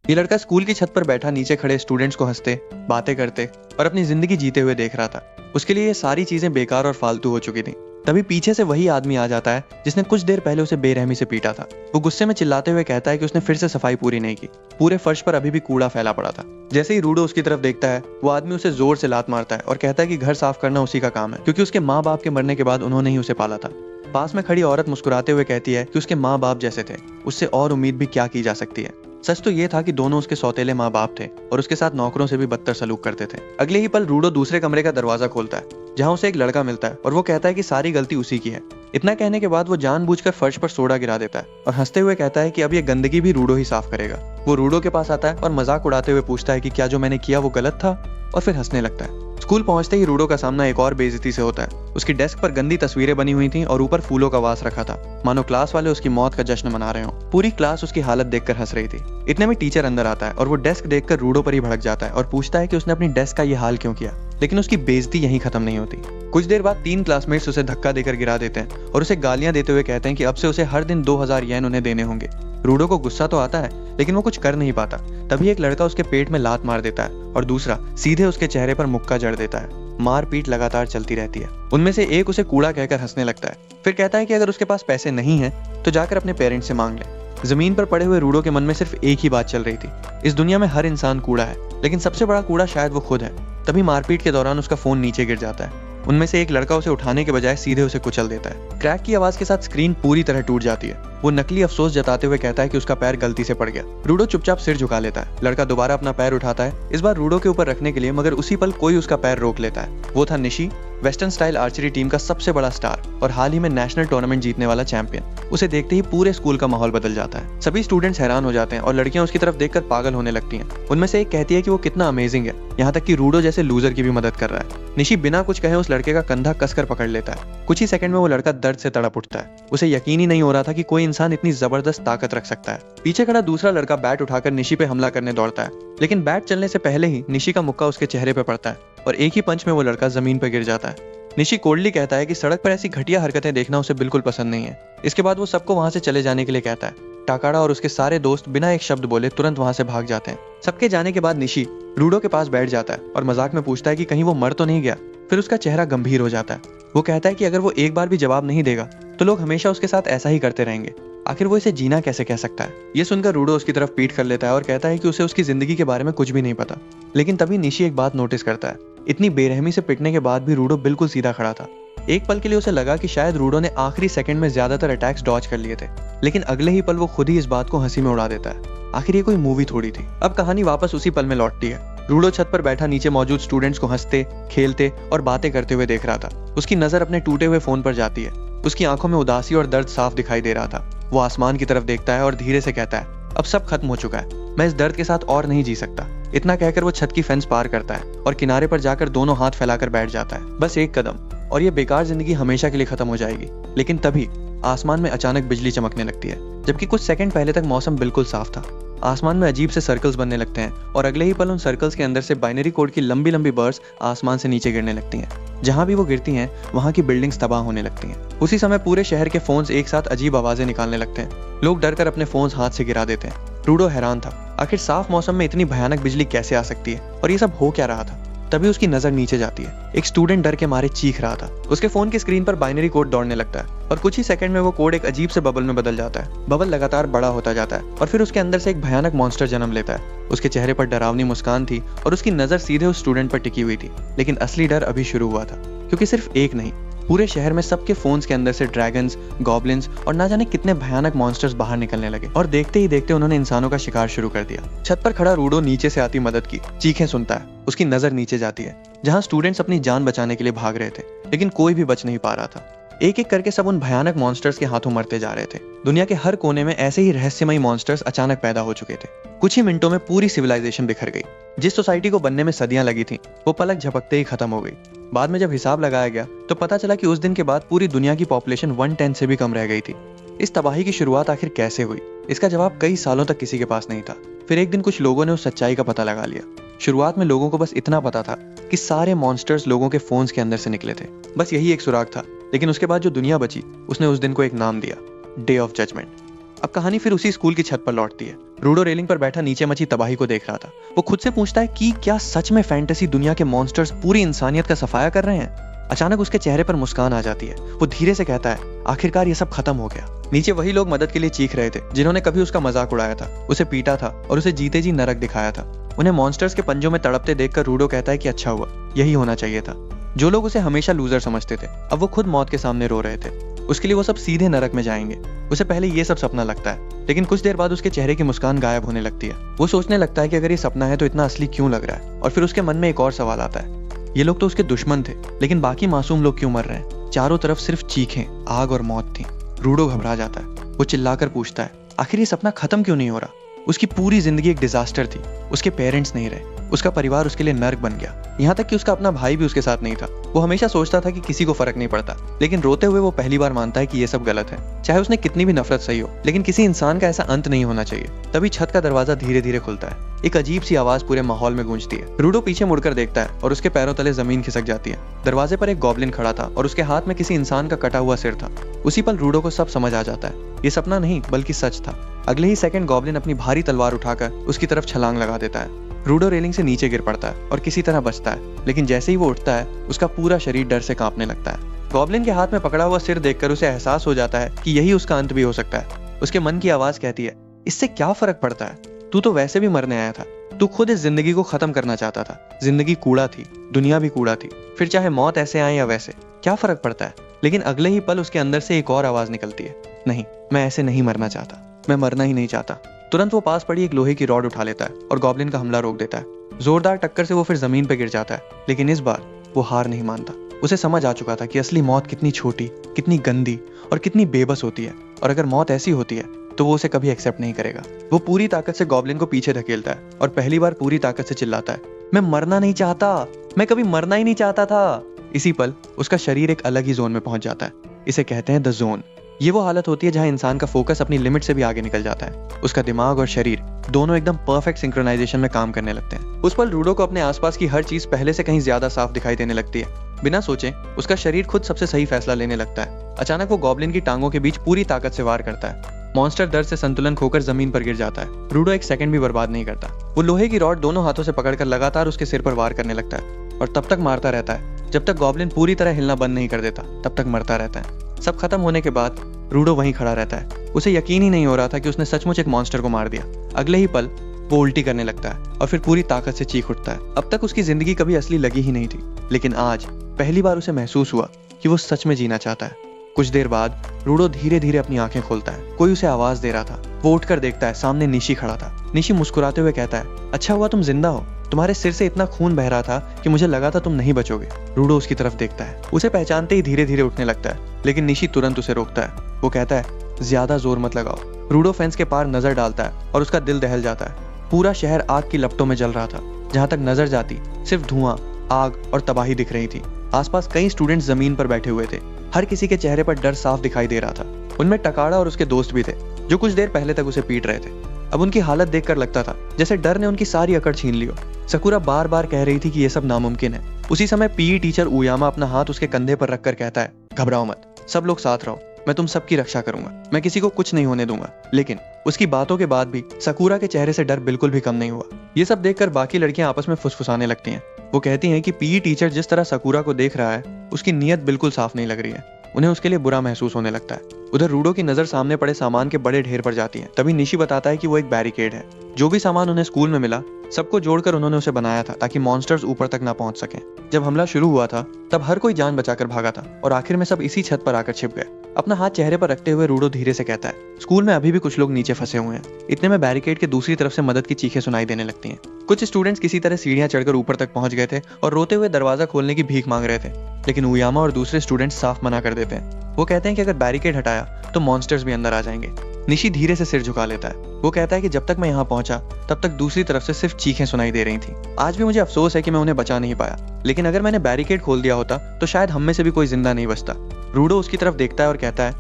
ये लड़का स्कूल की छत पर बैठा नीचे खड़े स्टूडेंट्स को हंसते, बातें करते और अपनी जिंदगी जीते हुए देख रहा था। उसके लिए ये सारी चीजें बेकार और फालतू हो चुकी थी। तभी पीछे से वही आदमी आ जाता है जिसने कुछ देर पहले उसे बेरहमी से पीटा था। वो गुस्से में चिल्लाते हुए कहता है कि उसने फिर से सफाई पूरी नहीं की, पूरे फर्श पर अभी भी कूड़ा फैला पड़ा था। जैसे ही रूडो उसकी तरफ देखता है, वो आदमी उसे जोर से लात मारता है और कहता है कि घर साफ करना उसी का काम है, क्योंकि उसके माँ बाप के मरने के बाद उन्होंने ही उसे पाला था। पास में खड़ी औरत मुस्कुराते हुए कहती है कि उसके माँ बाप जैसे थे, उससे और उम्मीद भी क्या की जा सकती है। सच तो ये था कि दोनों उसके सौतेले माँ बाप थे और उसके साथ नौकरों से भी बदतर सलूक करते थे। अगले ही पल रूडो दूसरे कमरे का दरवाजा खोलता है, जहाँ उसे एक लड़का मिलता है और वो कहता है कि सारी गलती उसी की है। इतना कहने के बाद वो जानबूझकर फर्श पर सोडा गिरा देता है और हंसते हुए कहता है कि अब ये गंदगी भी रूडो ही साफ करेगा। वो रूडो के पास आता है और मजाक उड़ाते हुए पूछता है कि क्या जो मैंने किया वो गलत था, और फिर हंसने लगता है। स्कूल पहुंचते ही रूडो का सामना एक और बेइज्जती से होता है। उसकी डेस्क पर गंदी तस्वीरें बनी हुई थीं और ऊपर फूलों का वास रखा था, मानो क्लास वाले उसकी मौत का जश्न मना रहे हों। पूरी क्लास उसकी हालत देखकर हंस रही थी। इतने में टीचर अंदर आता है और वो डेस्क देखकर रूडो पर ही भड़क जाता है और पूछता है कि उसने अपनी डेस्क का ये हाल क्यों किया। लेकिन उसकी बेइज्जती यहीं खत्म नहीं होती। कुछ देर बाद 3 क्लासमेट्स उसे धक्का देकर गिरा देते हैं और उसे गालियां देते हुए कहते हैं कि अब से उसे हर दिन 2000 येन उन्हें देने होंगे। रूडो को गुस्सा तो आता है, लेकिन वो कुछ कर नहीं पाता। तभी एक लड़का उसके पेट में लात मार देता है और दूसरा सीधे उसके चेहरे पर मुक्का जड़ देता है। मारपीट लगातार चलती रहती है। उनमें से एक उसे कूड़ा कहकर हंसने लगता है, फिर कहता है कि अगर उसके पास पैसे नहीं हैं तो जाकर अपने पेरेंट्स से मांग ले। जमीन पर पड़े हुए रूडो के मन में सिर्फ एक ही बात चल रही थी, इस दुनिया में हर इंसान कूड़ा है, लेकिन सबसे बड़ा कूड़ा शायद वो खुद है। तभी मारपीट के दौरान उसका फोन नीचे गिर जाता है। उनमें से एक लड़का उसे उठाने के बजाय सीधे उसे कुचल देता है। क्रैक की आवाज के साथ स्क्रीन पूरी तरह टूट जाती है। वो नकली अफसोस जताते हुए कहता है कि उसका पैर गलती से पड़ गया। रूडो चुपचाप सिर झुका लेता है। लड़का दोबारा अपना पैर उठाता है, इस बार रूडो के ऊपर रखने के लिए, मगर उसी पल कोई उसका पैर रोक लेता है। वो था Nishi, western style archery team का सबसे बड़ा स्टार और हाल ही में नेशनल टूर्नामेंट जीतने वाला चैंपियन। उसे देखते ही पूरे स्कूल का माहौल बदल जाता है। सभी स्टूडेंट्स हैरान हो जाते हैं और लड़कियां उसकी तरफ देखकर पागल होने लगती हैं। उनमें से एक कहती है कि वो कितना अमेजिंग है, यहाँ तक कि रूडो जैसे लूजर की भी मदद कर रहा है। निशी बिना कुछ कहे उस लड़के का कंधा कसकर पकड़ लेता है। कुछ ही सेकंड में वो लड़का दर्द से तड़प उठता है। उसे यकीन ही नहीं हो रहा था कि कोई इंसान इतनी जबरदस्त ताकत रख सकता है। पीछे खड़ा दूसरा लड़का बैट उठाकर निशी पे हमला करने दौड़ता है, लेकिन बैट चलने से पहले ही निशी का मुक्का उसके चेहरे पे पड़ता है और एक ही पंच में वो लड़का जमीन पर गिर जाता है। निशी कोल्डली कहता है कि सड़क पर ऐसी घटिया हरकतें देखना उसे बिल्कुल पसंद नहीं है। इसके बाद वो सबको वहां से चले जाने के लिए कहता है। टाकाड़ा और उसके सारे दोस्त बिना एक शब्द बोले तुरंत वहां से भाग जाते हैं। सबके जाने के बाद निशी रूडो के पास बैठ जाता है और मजाक में पूछता है कि कहीं वो मर तो नहीं गया। फिर उसका चेहरा गंभीर हो जाता है। वो कहता है कि अगर वो एक बार भी जवाब नहीं देगा तो लोग हमेशा उसके साथ ऐसा ही करते रहेंगे। आखिर वो इसे जीना कैसे कह सकता है। ये सुनकर रूडो उसकी तरफ पीठ कर लेता है और कहता है कि उसे उसकी जिंदगी के बारे में कुछ भी नहीं पता। लेकिन तभी निशी एक बात नोटिस करता है। इतनी बेरहमी से पिटने के बाद भी रूडो बिल्कुल सीधा खड़ा था। एक पल के लिए उसे लगा कि शायद रूडो ने आखिरी सेकंड में ज्यादातर अटैक्स डॉज कर लिए थे, लेकिन अगले ही पल वो खुद ही इस बात को हंसी में उड़ा देता है। आखिर ये कोई मूवी थोड़ी थी। अब कहानी वापस उसी पल में लौटती है। रूडो छत पर बैठा नीचे मौजूद स्टूडेंट्स को हंसते, खेलते और बातें करते हुए देख रहा था। उसकी नजर अपने टूटे हुए फोन पर जाती है। उसकी आंखों में उदासी और दर्द साफ दिखाई दे रहा था। वो आसमान की तरफ देखता है और धीरे से कहता है, अब सब खत्म हो चुका है, मैं इस दर्द के साथ और नहीं जी सकता। इतना कहकर वो छत की फेंस पार करता है और किनारे पर जाकर दोनों हाथ फैलाकर बैठ जाता है। बस एक कदम और ये बेकार जिंदगी हमेशा के लिए खत्म हो जाएगी। लेकिन तभी आसमान में अचानक बिजली चमकने लगती है, जबकि कुछ सेकंड पहले तक मौसम बिल्कुल साफ था। आसमान में अजीब से सर्कल्स बनने लगते हैं और अगले ही पल उन सर्कल्स के अंदर से बाइनरी कोड की लंबी लंबी बर्ड्स आसमान से नीचे गिरने लगती हैं। जहां भी वो गिरती हैं वहां की बिल्डिंग्स तबाह होने लगती हैं। उसी समय पूरे शहर के फोन्स एक साथ अजीब आवाजें निकालने लगते हैं। लोग डर कर अपने फोन्स हाथ से गिरा देते हैं। रूडो हैरान था, आखिर साफ मौसम में इतनी भयानक बिजली कैसे आ सकती है और ये सब हो क्या रहा था। तभी उसकी नजर नीचे जाती है। एक स्टूडेंट डर के मारे चीख रहा था। उसके फोन की स्क्रीन पर बाइनरी कोड दौड़ने लगता है और कुछ ही सेकंड में वो कोड एक अजीब से बबल में बदल जाता है। बबल लगातार बड़ा होता जाता है और फिर उसके अंदर से एक भयानक मॉन्स्टर जन्म लेता है। उसके चेहरे पर डरावनी मुस्कान थी और उसकी नजर सीधे उस स्टूडेंट पर टिकी हुई थी। लेकिन असली डर अभी शुरू हुआ था, क्योंकि सिर्फ एक नहीं, पूरे शहर में सबके फोन्स के अंदर से ड्रैगन्स, गॉब्लिन्स और ना जाने कितने भयानक मॉन्स्टर्स बाहर निकलने लगे और देखते ही देखते उन्होंने इंसानों का शिकार शुरू कर दिया। छत पर खड़ा रूडो नीचे से आती मदद की चीखें सुनता है। उसकी नजर नीचे जाती है जहां स्टूडेंट्स अपनी जान बचाने के लिए भाग रहे थे, लेकिन कोई भी बच नहीं पा रहा था। एक एक करके सब उन भयानक मॉन्स्टर्स के हाथों मरते जा रहे थे। दुनिया के हर कोने में ऐसे ही रहस्यमयी मॉन्स्टर्स अचानक पैदा हो चुके थे। कुछ ही मिनटों में पूरी सिविलाइजेशन बिखर गई। जिस सोसाइटी को बनने में सदियां लगी थी, वो पलक झपकते ही खत्म हो गई। बाद में जब हिसाब लगाया गया तो पता चला कि उस दिन के बाद पूरी दुनिया की पॉपुलेशन 1/10 से भी कम रह गई थी। इस तबाही की शुरुआत आखिर कैसे हुई, इसका जवाब कई सालों तक किसी के पास नहीं था। फिर एक दिन कुछ लोगों ने उस सच्चाई का पता लगा लिया। शुरुआत में लोगों को बस इतना पता था कि सारे मॉन्स्टर्स लोगों के फोन्स के अंदर से निकले थे। बस यही एक सुराग था। लेकिन उसके बाद जो दुनिया बची, उसने उस दिन को एक नाम दिया, डे ऑफ जजमेंट। अब कहानी फिर उसी स्कूल की छत पर लौटती है। रूडो रेलिंग पर बैठा नीचे मची तबाही को देख रहा था। वो खुद से पूछता है कि क्या सच में फैंटेसी दुनिया के मॉन्स्टर्स पूरी इंसानियत का सफाया कर रहे हैं। अचानक उसके चेहरे पर मुस्कान आ जाती है। वो धीरे से कहता है, आखिरकार ये सब खत्म हो गया। नीचे वही लोग मदद के लिए चीख रहे थे जिन्होंने कभी उसका मजाक उड़ाया था, उसे पीटा था और उसे जीते जी नरक दिखाया था। उन्हें मॉन्स्टर्स के पंजों में तड़पते देखकर रूडो कहता है कि अच्छा हुआ, यही होना चाहिए था। जो लोग उसे हमेशा लूजर समझते थे अब वो खुद मौत के सामने रो रहे थे। उसके लिए वो सब सीधे नरक में जाएंगे। उसे पहले ये सब सपना लगता है, लेकिन कुछ देर बाद उसके चेहरे की मुस्कान गायब होने लगती है। वो सोचने लगता है कि अगर ये सपना है तो इतना असली क्यों लग रहा है। और फिर उसके मन में एक और सवाल आता है, ये लोग तो उसके दुश्मन थे, लेकिन बाकी मासूम लोग क्यों मर रहे हैं। चारों तरफ सिर्फ चीखें, आग और मौत थी। रूडो घबरा जाता है। वो चिल्लाकर पूछता है, आखिर ये सपना खत्म क्यों नहीं हो रहा। उसकी पूरी जिंदगी एक डिजास्टर थी। उसके पेरेंट्स नहीं रहे, उसका परिवार उसके लिए नर्क बन गया। यहाँ तक कि उसका अपना भाई भी उसके साथ नहीं था। वो हमेशा सोचता था कि किसी को फर्क नहीं पड़ता, लेकिन रोते हुए वो पहली बार मानता है कि ये सब गलत है। चाहे उसने कितनी भी नफरत सही हो, लेकिन किसी इंसान का ऐसा अंत नहीं होना चाहिए। तभी छत का दरवाजा धीरे धीरे खुलता है। एक अजीब सी आवाज पूरे माहौल में गूंजती है। रूडो पीछे मुड़कर देखता है और उसके पैरों तले जमीन खिसक जाती है। दरवाजे पर एक गॉब्लिन खड़ा था और उसके हाथ में किसी इंसान का कटा हुआ सिर था। उसी पल रूडो को सब समझ आ जाता है। ये सपना नहीं बल्कि सच था। अगले ही सेकंड गॉब्लिन अपनी भारी तलवार उठाकर उसकी तरफ छलांग लगा देता है। रूडो रेलिंग से नीचे गिर पड़ता है और किसी तरह बचता है, लेकिन जैसे ही वो उठता है उसका पूरा शरीर डर से कांपने लगता है। गॉब्लिन के हाथ में पकड़ा हुआ सिर देखकर उसे एहसास हो जाता है कि यही उसका अंत भी हो सकता है। उसके मन की आवाज कहती है, इससे क्या फर्क पड़ता है, तू तो वैसे भी मरने आया था। तू खुद इस जिंदगी को खत्म करना चाहता था। जिंदगी कूड़ा थी, दुनिया भी कूड़ा थी, फिर चाहे मौत ऐसे आए या वैसे, क्या फर्क पड़ता है। लेकिन अगले ही पल उसके अंदर से एक और आवाज निकलती है, नहीं, मैं ऐसे नहीं मरना चाहता, मैं मरना ही नहीं चाहता। तुरंत वो पास पड़ी एक लोहे की रॉड उठा लेता है और गॉब्लिन का हमला रोक देता है। जोरदार टक्कर से वो फिर जमीन पर गिर जाता है, लेकिन इस बार वो हार नहीं मानता। उसे समझ आ चुका था कि असली मौत कितनी छोटी, कितनी गंदी और कितनी बेबस होती है, और अगर मौत ऐसी होती है तो वो उसे कभी एक्सेप्ट नहीं करेगा। वो पूरी ताकत से गॉब्लिन को पीछे धकेलता है और पहली बार पूरी ताकत से चिल्लाता है, मैं मरना नहीं चाहता, मैं कभी मरना ही नहीं चाहता था। इसी पल उसका शरीर एक अलग ही जोन में पहुंच जाता है। इसे कहते हैं द जोन। ये वो हालत होती है जहां इंसान का फोकस अपनी लिमिट से भी आगे निकल जाता है। उसका दिमाग और शरीर दोनों एकदम परफेक्ट सिंक्रोनाइजेशन में काम करने लगते हैं। उस पल रूडो को अपने आसपास की हर चीज पहले से कहीं ज्यादा साफ दिखाई देने लगती है। बिना सोचे उसका शरीर खुद सबसे सही फैसला लेने लगता है। अचानक वो गॉब्लिन की टांगों के बीच पूरी ताकत से वार करता है। मॉन्स्टर दर्द से संतुलन खोकर जमीन पर गिर जाता है। रूडो एक सेकंड भी बर्बाद नहीं करता। वो लोहे की रॉड दोनों हाथों से पकड़कर लगातार उसके सिर पर वार करने लगता है और तब तक मारता रहता है जब तक गॉब्लिन पूरी तरह हिलना बंद नहीं कर देता। तब तक मरता रहता है। सब खत्म होने के बाद रूडो वहीं खड़ा रहता है। उसे यकीन ही नहीं हो रहा था कि उसने सचमुच एक मॉन्स्टर को मार दिया। अगले ही पल वो उल्टी करने लगता है और फिर पूरी ताकत से चीख उठता है। अब तक उसकी जिंदगी कभी असली लगी ही नहीं थी, लेकिन आज पहली बार उसे महसूस हुआ कि वो सच में जीना चाहता है। कुछ देर बाद रूडो धीरे धीरे अपनी आंखें खोलता है। कोई उसे आवाज दे रहा था। वो उठकर देखता है, सामने निशी खड़ा था। निशी मुस्कुराते हुए कहता है, अच्छा हुआ तुम जिंदा हो, तुम्हारे सिर से इतना खून बह रहा था कि मुझे लगा था तुम नहीं बचोगे। रूडो उसकी तरफ देखता है। उसे पहचानते ही धीरे धीरे उठने लगता है, लेकिन निशी तुरंत उसे रोकता है। वो कहता है, ज्यादा जोर मत लगाओ। रूडो फेंस के पार नजर डालता है और उसका दिल दहल जाता है। पूरा शहर आग की लपटों में जल रहा था। जहां तक नजर जाती सिर्फ धुआं, आग और तबाही दिख रही थी। आसपास कई स्टूडेंट्स जमीन पर बैठे हुए थे। हर किसी के चेहरे पर डर साफ दिखाई दे रहा था। उनमें टकाड़ा और उसके दोस्त भी थे जो कुछ देर पहले तक उसे पीट रहे थे। अब उनकी हालत देखकर लगता था जैसे डर ने उनकी सारी अकड़ छीन ली हो। सकुरा बार बार कह रही थी कि यह सब नामुमकिन है। उसी समय पीई टीचर उयामा अपना हाथ उसके कंधे पर रखकर कहता है, घबराओ मत, सब लोग साथ रहो, मैं तुम सबकी रक्षा करूंगा, मैं किसी को कुछ नहीं होने दूंगा। लेकिन उसकी बातों के बाद भी सकुरा के चेहरे से डर बिल्कुल भी कम नहीं हुआ। ये सब देखकर बाकी लड़कियां आपस में फुसफुसाने लगती हैं। वो कहती हैं कि पीई टीचर जिस तरह सकुरा को देख रहा है उसकी नीयत बिल्कुल साफ नहीं लग रही है। उन्हें उसके लिए बुरा महसूस होने लगता है। उधर रूडो की नजर सामने पड़े सामान के बड़े ढेर पर जाती है। तभी निशी बताता है कि वो एक बैरिकेड है। जो भी सामान उन्हें स्कूल में मिला सबको जोड़कर उन्होंने उसे बनाया था ताकि मॉन्स्टर्स ऊपर तक ना पहुंच सकें। जब हमला शुरू हुआ था तब हर कोई जान बचाकर भागा था और आखिर में सब इसी छत पर आकर छिप गए। अपना हाथ चेहरे पर रखते हुए रूडो धीरे से कहता है, स्कूल में अभी भी कुछ लोग नीचे फंसे हुए हैं। इतने में बैरिकेड के दूसरी तरफ से मदद की चीखें सुनाई देने लगती हैं। कुछ स्टूडेंट्स किसी तरह सीढ़ियां चढ़कर ऊपर तक पहुंच गए थे और रोते हुए दरवाजा खोलने की भीख मांग रहे थे, लेकिन उयामा और दूसरे स्टूडेंट्स साफ मना कर देते हैं। वो कहते हैं कि अगर बैरिकेड हटाया तो मॉन्स्टर्स भी अंदर आ जाएंगे। निशी धीरे से सिर झुका लेता है। वो कहता है कि जब तक मैं यहाँ पहुंचा तब तक दूसरी तरफ से सिर्फ चीखें सुनाई दे रही थी। आज भी मुझे अफसोस है कि मैं उन्हें बचा नहीं पाया, लेकिन अगर मैंने बैरिकेड खोल दिया होता तो शायद हम में से भी कोई जिंदा नहीं बचता। रूडो उसकी तरफ देखता है और कहता है,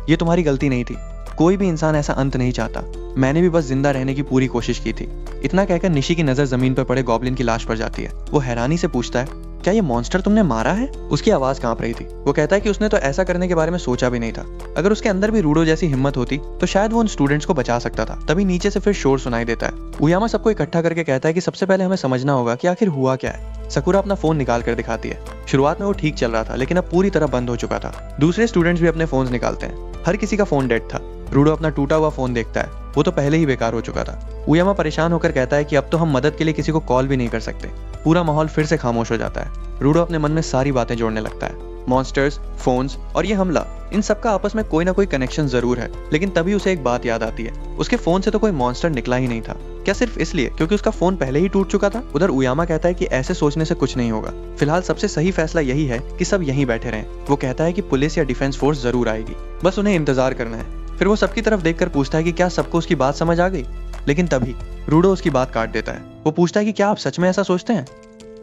ये तुम्हारी गलती नहीं थी। कोई भी इंसान ऐसा अंत नहीं चाहता। मैंने भी बस जिंदा रहने की पूरी कोशिश की थी। इतना कहकर निशी की नजर जमीन पर पड़े गॉब्लिन की लाश पर जाती है। वो हैरानी से पूछता है, क्या ये मॉन्स्टर तुमने मारा है? उसकी आवाज कांप रही थी। वो कहता है कि उसने तो ऐसा करने के बारे में सोचा भी नहीं था। अगर उसके अंदर भी रूडो जैसी हिम्मत होती तो शायद वो उन स्टूडेंट्स को बचा सकता था। तभी नीचे से फिर शोर सुनाई देता है। उयामा सबको इकट्ठा करके कहता है कि सबसे पहले हमें समझना होगा कि आखिर हुआ क्या है। सकुरा अपना फोन निकाल कर दिखाती है। शुरुआत में वो ठीक चल रहा था, लेकिन अब पूरी तरह बंद हो चुका था। दूसरे स्टूडेंट्स भी अपने फोन निकालते हैं। हर किसी का फोन डेड था। रूडो अपना टूटा हुआ फोन देखता है। वो तो पहले ही बेकार हो चुका था। उयामा परेशान होकर कहता है कि अब तो हम मदद के लिए किसी को कॉल भी नहीं कर सकते। पूरा माहौल फिर से खामोश हो जाता है। रूडो अपने मन में सारी बातें जोड़ने लगता है। मॉन्स्टर्स, फोन्स और ये हमला, इन सब का आपस में कोई ना कोई कनेक्शन जरूर है। लेकिन तभी उसे एक बात याद आती है, उसके फोन से तो कोई मॉन्स्टर निकला ही नहीं था। क्या सिर्फ इसलिए क्योंकि उसका फोन पहले ही टूट चुका था? उधर उयामा कहता है कि ऐसे सोचने से कुछ नहीं होगा। फिलहाल सबसे सही फैसला यही है कि सब यहीं बैठे रहें। वो कहता है कि पुलिस या डिफेंस फोर्स जरूर आएगी, बस उन्हें इंतजार करना है। फिर वो सबकी तरफ देखकर पूछता है कि क्या सबको उसकी बात समझ आ गई? लेकिन तभी रूडो उसकी बात काट देता है। वो पूछता है कि क्या आप सच में ऐसा सोचते हैं?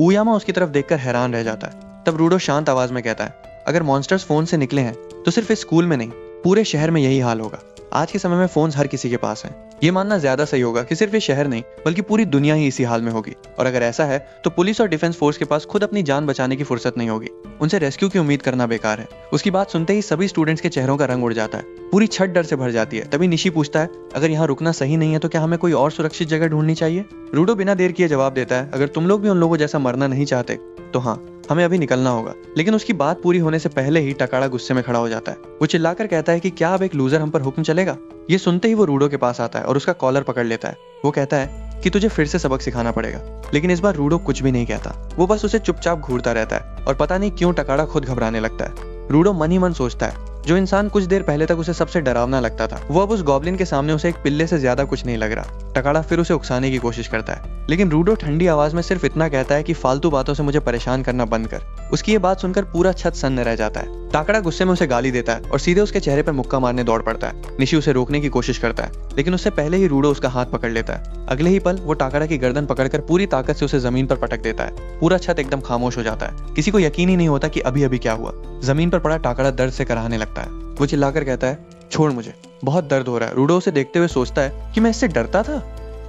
उयामा उसकी तरफ देखकर हैरान रह जाता है। तब रूडो शांत आवाज में कहता है, अगर मॉन्स्टर्स फोन से निकले हैं तो सिर्फ इस स्कूल में नहीं, पूरे शहर में यही हाल होगा। आज के समय में फोन्स हर किसी के पास हैं। ये मानना ज्यादा सही होगा कि सिर्फ ये शहर नहीं बल्कि पूरी दुनिया ही इसी हाल में होगी। और अगर ऐसा है तो पुलिस और डिफेंस फोर्स के पास खुद अपनी जान बचाने की फुर्सत नहीं होगी। उनसे रेस्क्यू की उम्मीद करना बेकार है। उसकी बात सुनते ही सभी स्टूडेंट्स के चेहरों का रंग उड़ जाता है। पूरी छत डर से भर जाती है। तभी निशी पूछता है, अगर यहाँ रुकना सही नहीं है तो क्या हमें कोई और सुरक्षित जगह ढूंढनी चाहिए? रूडो बिना देर किए जवाब देता है, अगर तुम लोग भी उन लोगों जैसा मरना नहीं चाहते तो हाँ, हमें अभी निकलना होगा। लेकिन उसकी बात पूरी होने से पहले ही टकाड़ा गुस्से में खड़ा हो जाता है। वो चिल्लाकर कहता है कि क्या अब एक लूजर हम पर हुक्म चलेगा? ये सुनते ही वो रूडो के पास आता है और उसका कॉलर पकड़ लेता है। वो कहता है कि तुझे फिर से सबक सिखाना पड़ेगा। लेकिन इस बार रूडो कुछ भी नहीं कहता। वो बस उसे चुपचाप घूरता रहता है और पता नहीं क्यों टकाड़ा खुद घबराने लगता है। रूडो मन ही मन सोचता है, जो इंसान कुछ देर पहले तक उसे सबसे डरावना लगता था, वो अब उस गॉब्लिन के सामने उसे एक पिल्ले से ज्यादा कुछ नहीं लग रहा। टकाड़ा फिर उसे उकसाने की कोशिश करता है, लेकिन रूडो ठंडी आवाज में सिर्फ इतना कहता है कि फालतू बातों से मुझे परेशान करना बंद कर। उसकी ये बात सुनकर पूरा छत सन्न रह जाता है। टाकड़ा गुस्से में उसे गाली देता है और सीधे उसके चेहरे पर मुक्का मारने दौड़ पड़ता है। निशी उसे रोकने की कोशिश करता है, लेकिन उससे पहले ही रूडो उसका हाथ पकड़ लेता है। अगले ही पल वो टाकड़ा की गर्दन पकड़कर पूरी ताकत से उसे जमीन पर पटक देता है। पूरा छत एकदम खामोश हो जाता है। किसी को यकीन ही नहीं होता कि अभी अभी क्या हुआ। जमीन पर पड़ा टाकड़ा दर्द से कराहने लगता है। वो चिल्लाकर कहता है, छोड़ मुझे, बहुत दर्द हो रहा है। रूडो उसे देखते हुए सोचता है कि मैं इससे डरता था।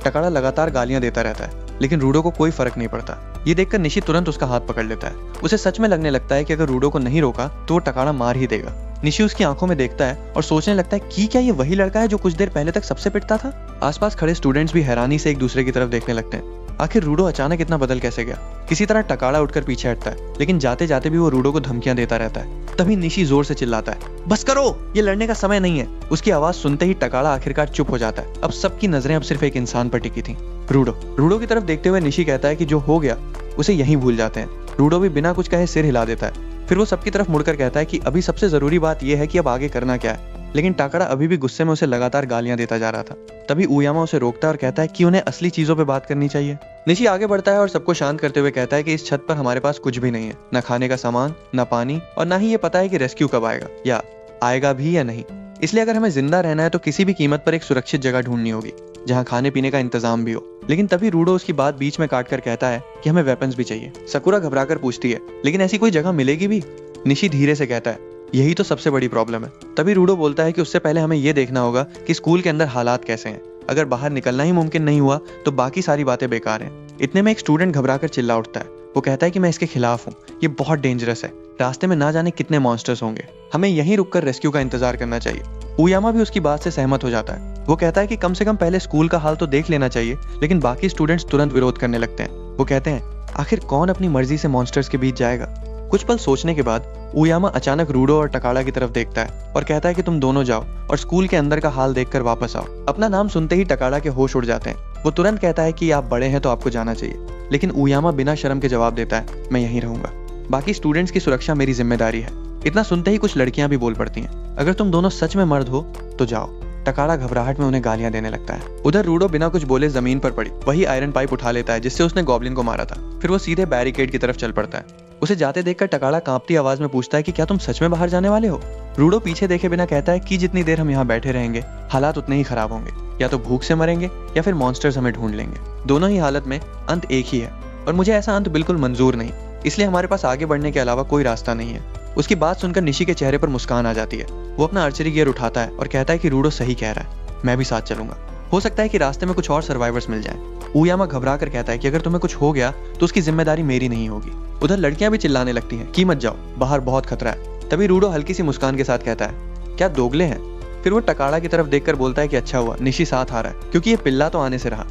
टकाड़ा लगातार गालियां देता रहता है, लेकिन रूडो को कोई फर्क नहीं पड़ता। ये देखकर निशी तुरंत उसका हाथ पकड़ लेता है। उसे सच में लगने लगता है कि अगर रूडो को नहीं रोका तो वो टकाड़ा मार ही देगा। निशी उसकी आंखों में देखता है और सोचने लगता है कि क्या ये वही लड़का है जो कुछ देर पहले तक सबसे पिटता था। आसपास खड़े स्टूडेंट्स भी हैरानी से एक दूसरे की तरफ देखने लगते हैं। आखिर रूडो अचानक इतना बदल कैसे गया? किसी तरह टकाड़ा उठकर पीछे हटता है, लेकिन जाते जाते भी वो रूडो को धमकियां देता रहता है। तभी निशी जोर से चिल्लाता है, बस करो, ये लड़ने का समय नहीं है। उसकी आवाज सुनते ही टकाड़ा आखिरकार चुप हो जाता है। अब सबकी नजरें अब सिर्फ एक इंसान पर टिकी थी, रूडो। रूडो की तरफ देखते हुए निशी कहता है कि जो हो गया उसे यहीं भूल जाते हैं। रूडो भी बिना कुछ कहे सिर हिला देता है। फिर वो सबकी तरफ मुड़कर कहता है कि अभी सबसे जरूरी बात यह है कि अब आगे करना क्या है। लेकिन टाकड़ा अभी भी गुस्से में उसे लगातार गालियां देता जा रहा था। तभी उयामा उसे रोकता है और कहता है कि उन्हें असली चीजों पे बात करनी चाहिए। निशी आगे बढ़ता है और सबको शांत करते हुए कहता है कि इस छत पर हमारे पास कुछ भी नहीं है, न खाने का सामान, न पानी, और न ही ये पता है कि रेस्क्यू कब आएगा या आएगा भी या नहीं। इसलिए अगर हमें जिंदा रहना है तो किसी भी कीमत पर एक सुरक्षित जगह ढूंढनी होगी जहाँ खाने पीने का इंतजाम भी हो। लेकिन तभी रूडो उसकी बात बीच में काट कर कहता है कि हमें वेपन्स भी चाहिए। सकुरा घबराकर पूछती है, लेकिन ऐसी कोई जगह मिलेगी भी? निशी धीरे से कहता है, यही तो सबसे बड़ी प्रॉब्लम है। तभी रूडो बोलता है कि उससे पहले हमें यह देखना होगा कि स्कूल के अंदर हालात कैसे हैं। अगर बाहर निकलना ही मुमकिन नहीं हुआ तो बाकी सारी बातें बेकार हैं। इतने में एक स्टूडेंट घबराकर चिल्ला उठता है। वो कहता है कि मैं इसके खिलाफ हूँ, ये बहुत डेंजरस है, रास्ते में ना जाने कितने मॉन्स्टर्स होंगे, हमें यहीं रुककर रेस्क्यू का इंतजार करना चाहिए। उयामा भी उसकी बात से सहमत हो जाता है। वो कहता है कि कम से कम पहले स्कूल का हाल तो देख लेना चाहिए, लेकिन बाकी स्टूडेंट्स तुरंत विरोध करने लगते हैं। वो कहते हैं, आखिर कौन अपनी मर्जी से मॉन्स्टर्स के बीच जाएगा? कुछ पल सोचने के बाद उयामा अचानक रूडो और टकाड़ा की तरफ देखता है और कहता है कि तुम दोनों जाओ और स्कूल के अंदर का हाल देखकर वापस आओ। अपना नाम सुनते ही टकाड़ा के होश उड़ जाते हैं। वो तुरंत कहता है कि आप बड़े हैं तो आपको जाना चाहिए, लेकिन उयामा बिना शर्म के जवाब देता है, मैं यहीं रहूंगा, बाकी स्टूडेंट्स की सुरक्षा मेरी जिम्मेदारी है। इतना सुनते ही कुछ लड़कियां भी बोल पड़ती हैं, अगर तुम दोनों सच में मर्द हो तो जाओ। टकाड़ा घबराहट में उन्हें गालियां देने लगता है। उधर रूडो बिना कुछ बोले जमीन पर पड़ी वही आयरन पाइप उठा लेता है जिससे उसने गॉब्लिन को मारा था। फिर वो सीधे बैरिकेड की तरफ चल पड़ता है। उसे जाते देखकर टकाड़ा कांपती आवाज में पूछता है कि क्या तुम सच में बाहर जाने वाले हो? रूडो पीछे देखे बिना कहता है कि जितनी देर हम यहाँ बैठे रहेंगे हालात उतने ही खराब होंगे, या तो भूख से मरेंगे या फिर मॉन्स्टर्स हमें ढूंढ लेंगे। दोनों ही हालत में अंत एक ही है और मुझे ऐसा अंत बिल्कुल मंजूर नहीं, इसलिए हमारे पास आगे बढ़ने के अलावा कोई रास्ता नहीं है। उसकी बात सुनकर निशी के चेहरे पर मुस्कान आ जाती है। वो अपना आर्चरी गियर उठाता है और कहता है कि रूडो सही कह रहा है, मैं भी साथ चलूंगा, हो सकता है कि रास्ते में कुछ और सर्वाइवर्स मिल जाएं। उयामा घबरा कर कहता है कि अगर तुम्हें कुछ हो गया तो उसकी जिम्मेदारी मेरी नहीं होगी। उधर लड़कियां भी चिल्लाने लगती हैं कि मत जाओ, बाहर बहुत खतरा है। तभी रूडो हल्की सी मुस्कान के साथ कहता है, क्या दोगले हैं? फिर वो टकाड़ा की तरफ देखकर बोलता है कि अच्छा हुआ निशी साथ आ रहा है, क्योंकि ये पिल्ला तो आने से रहा।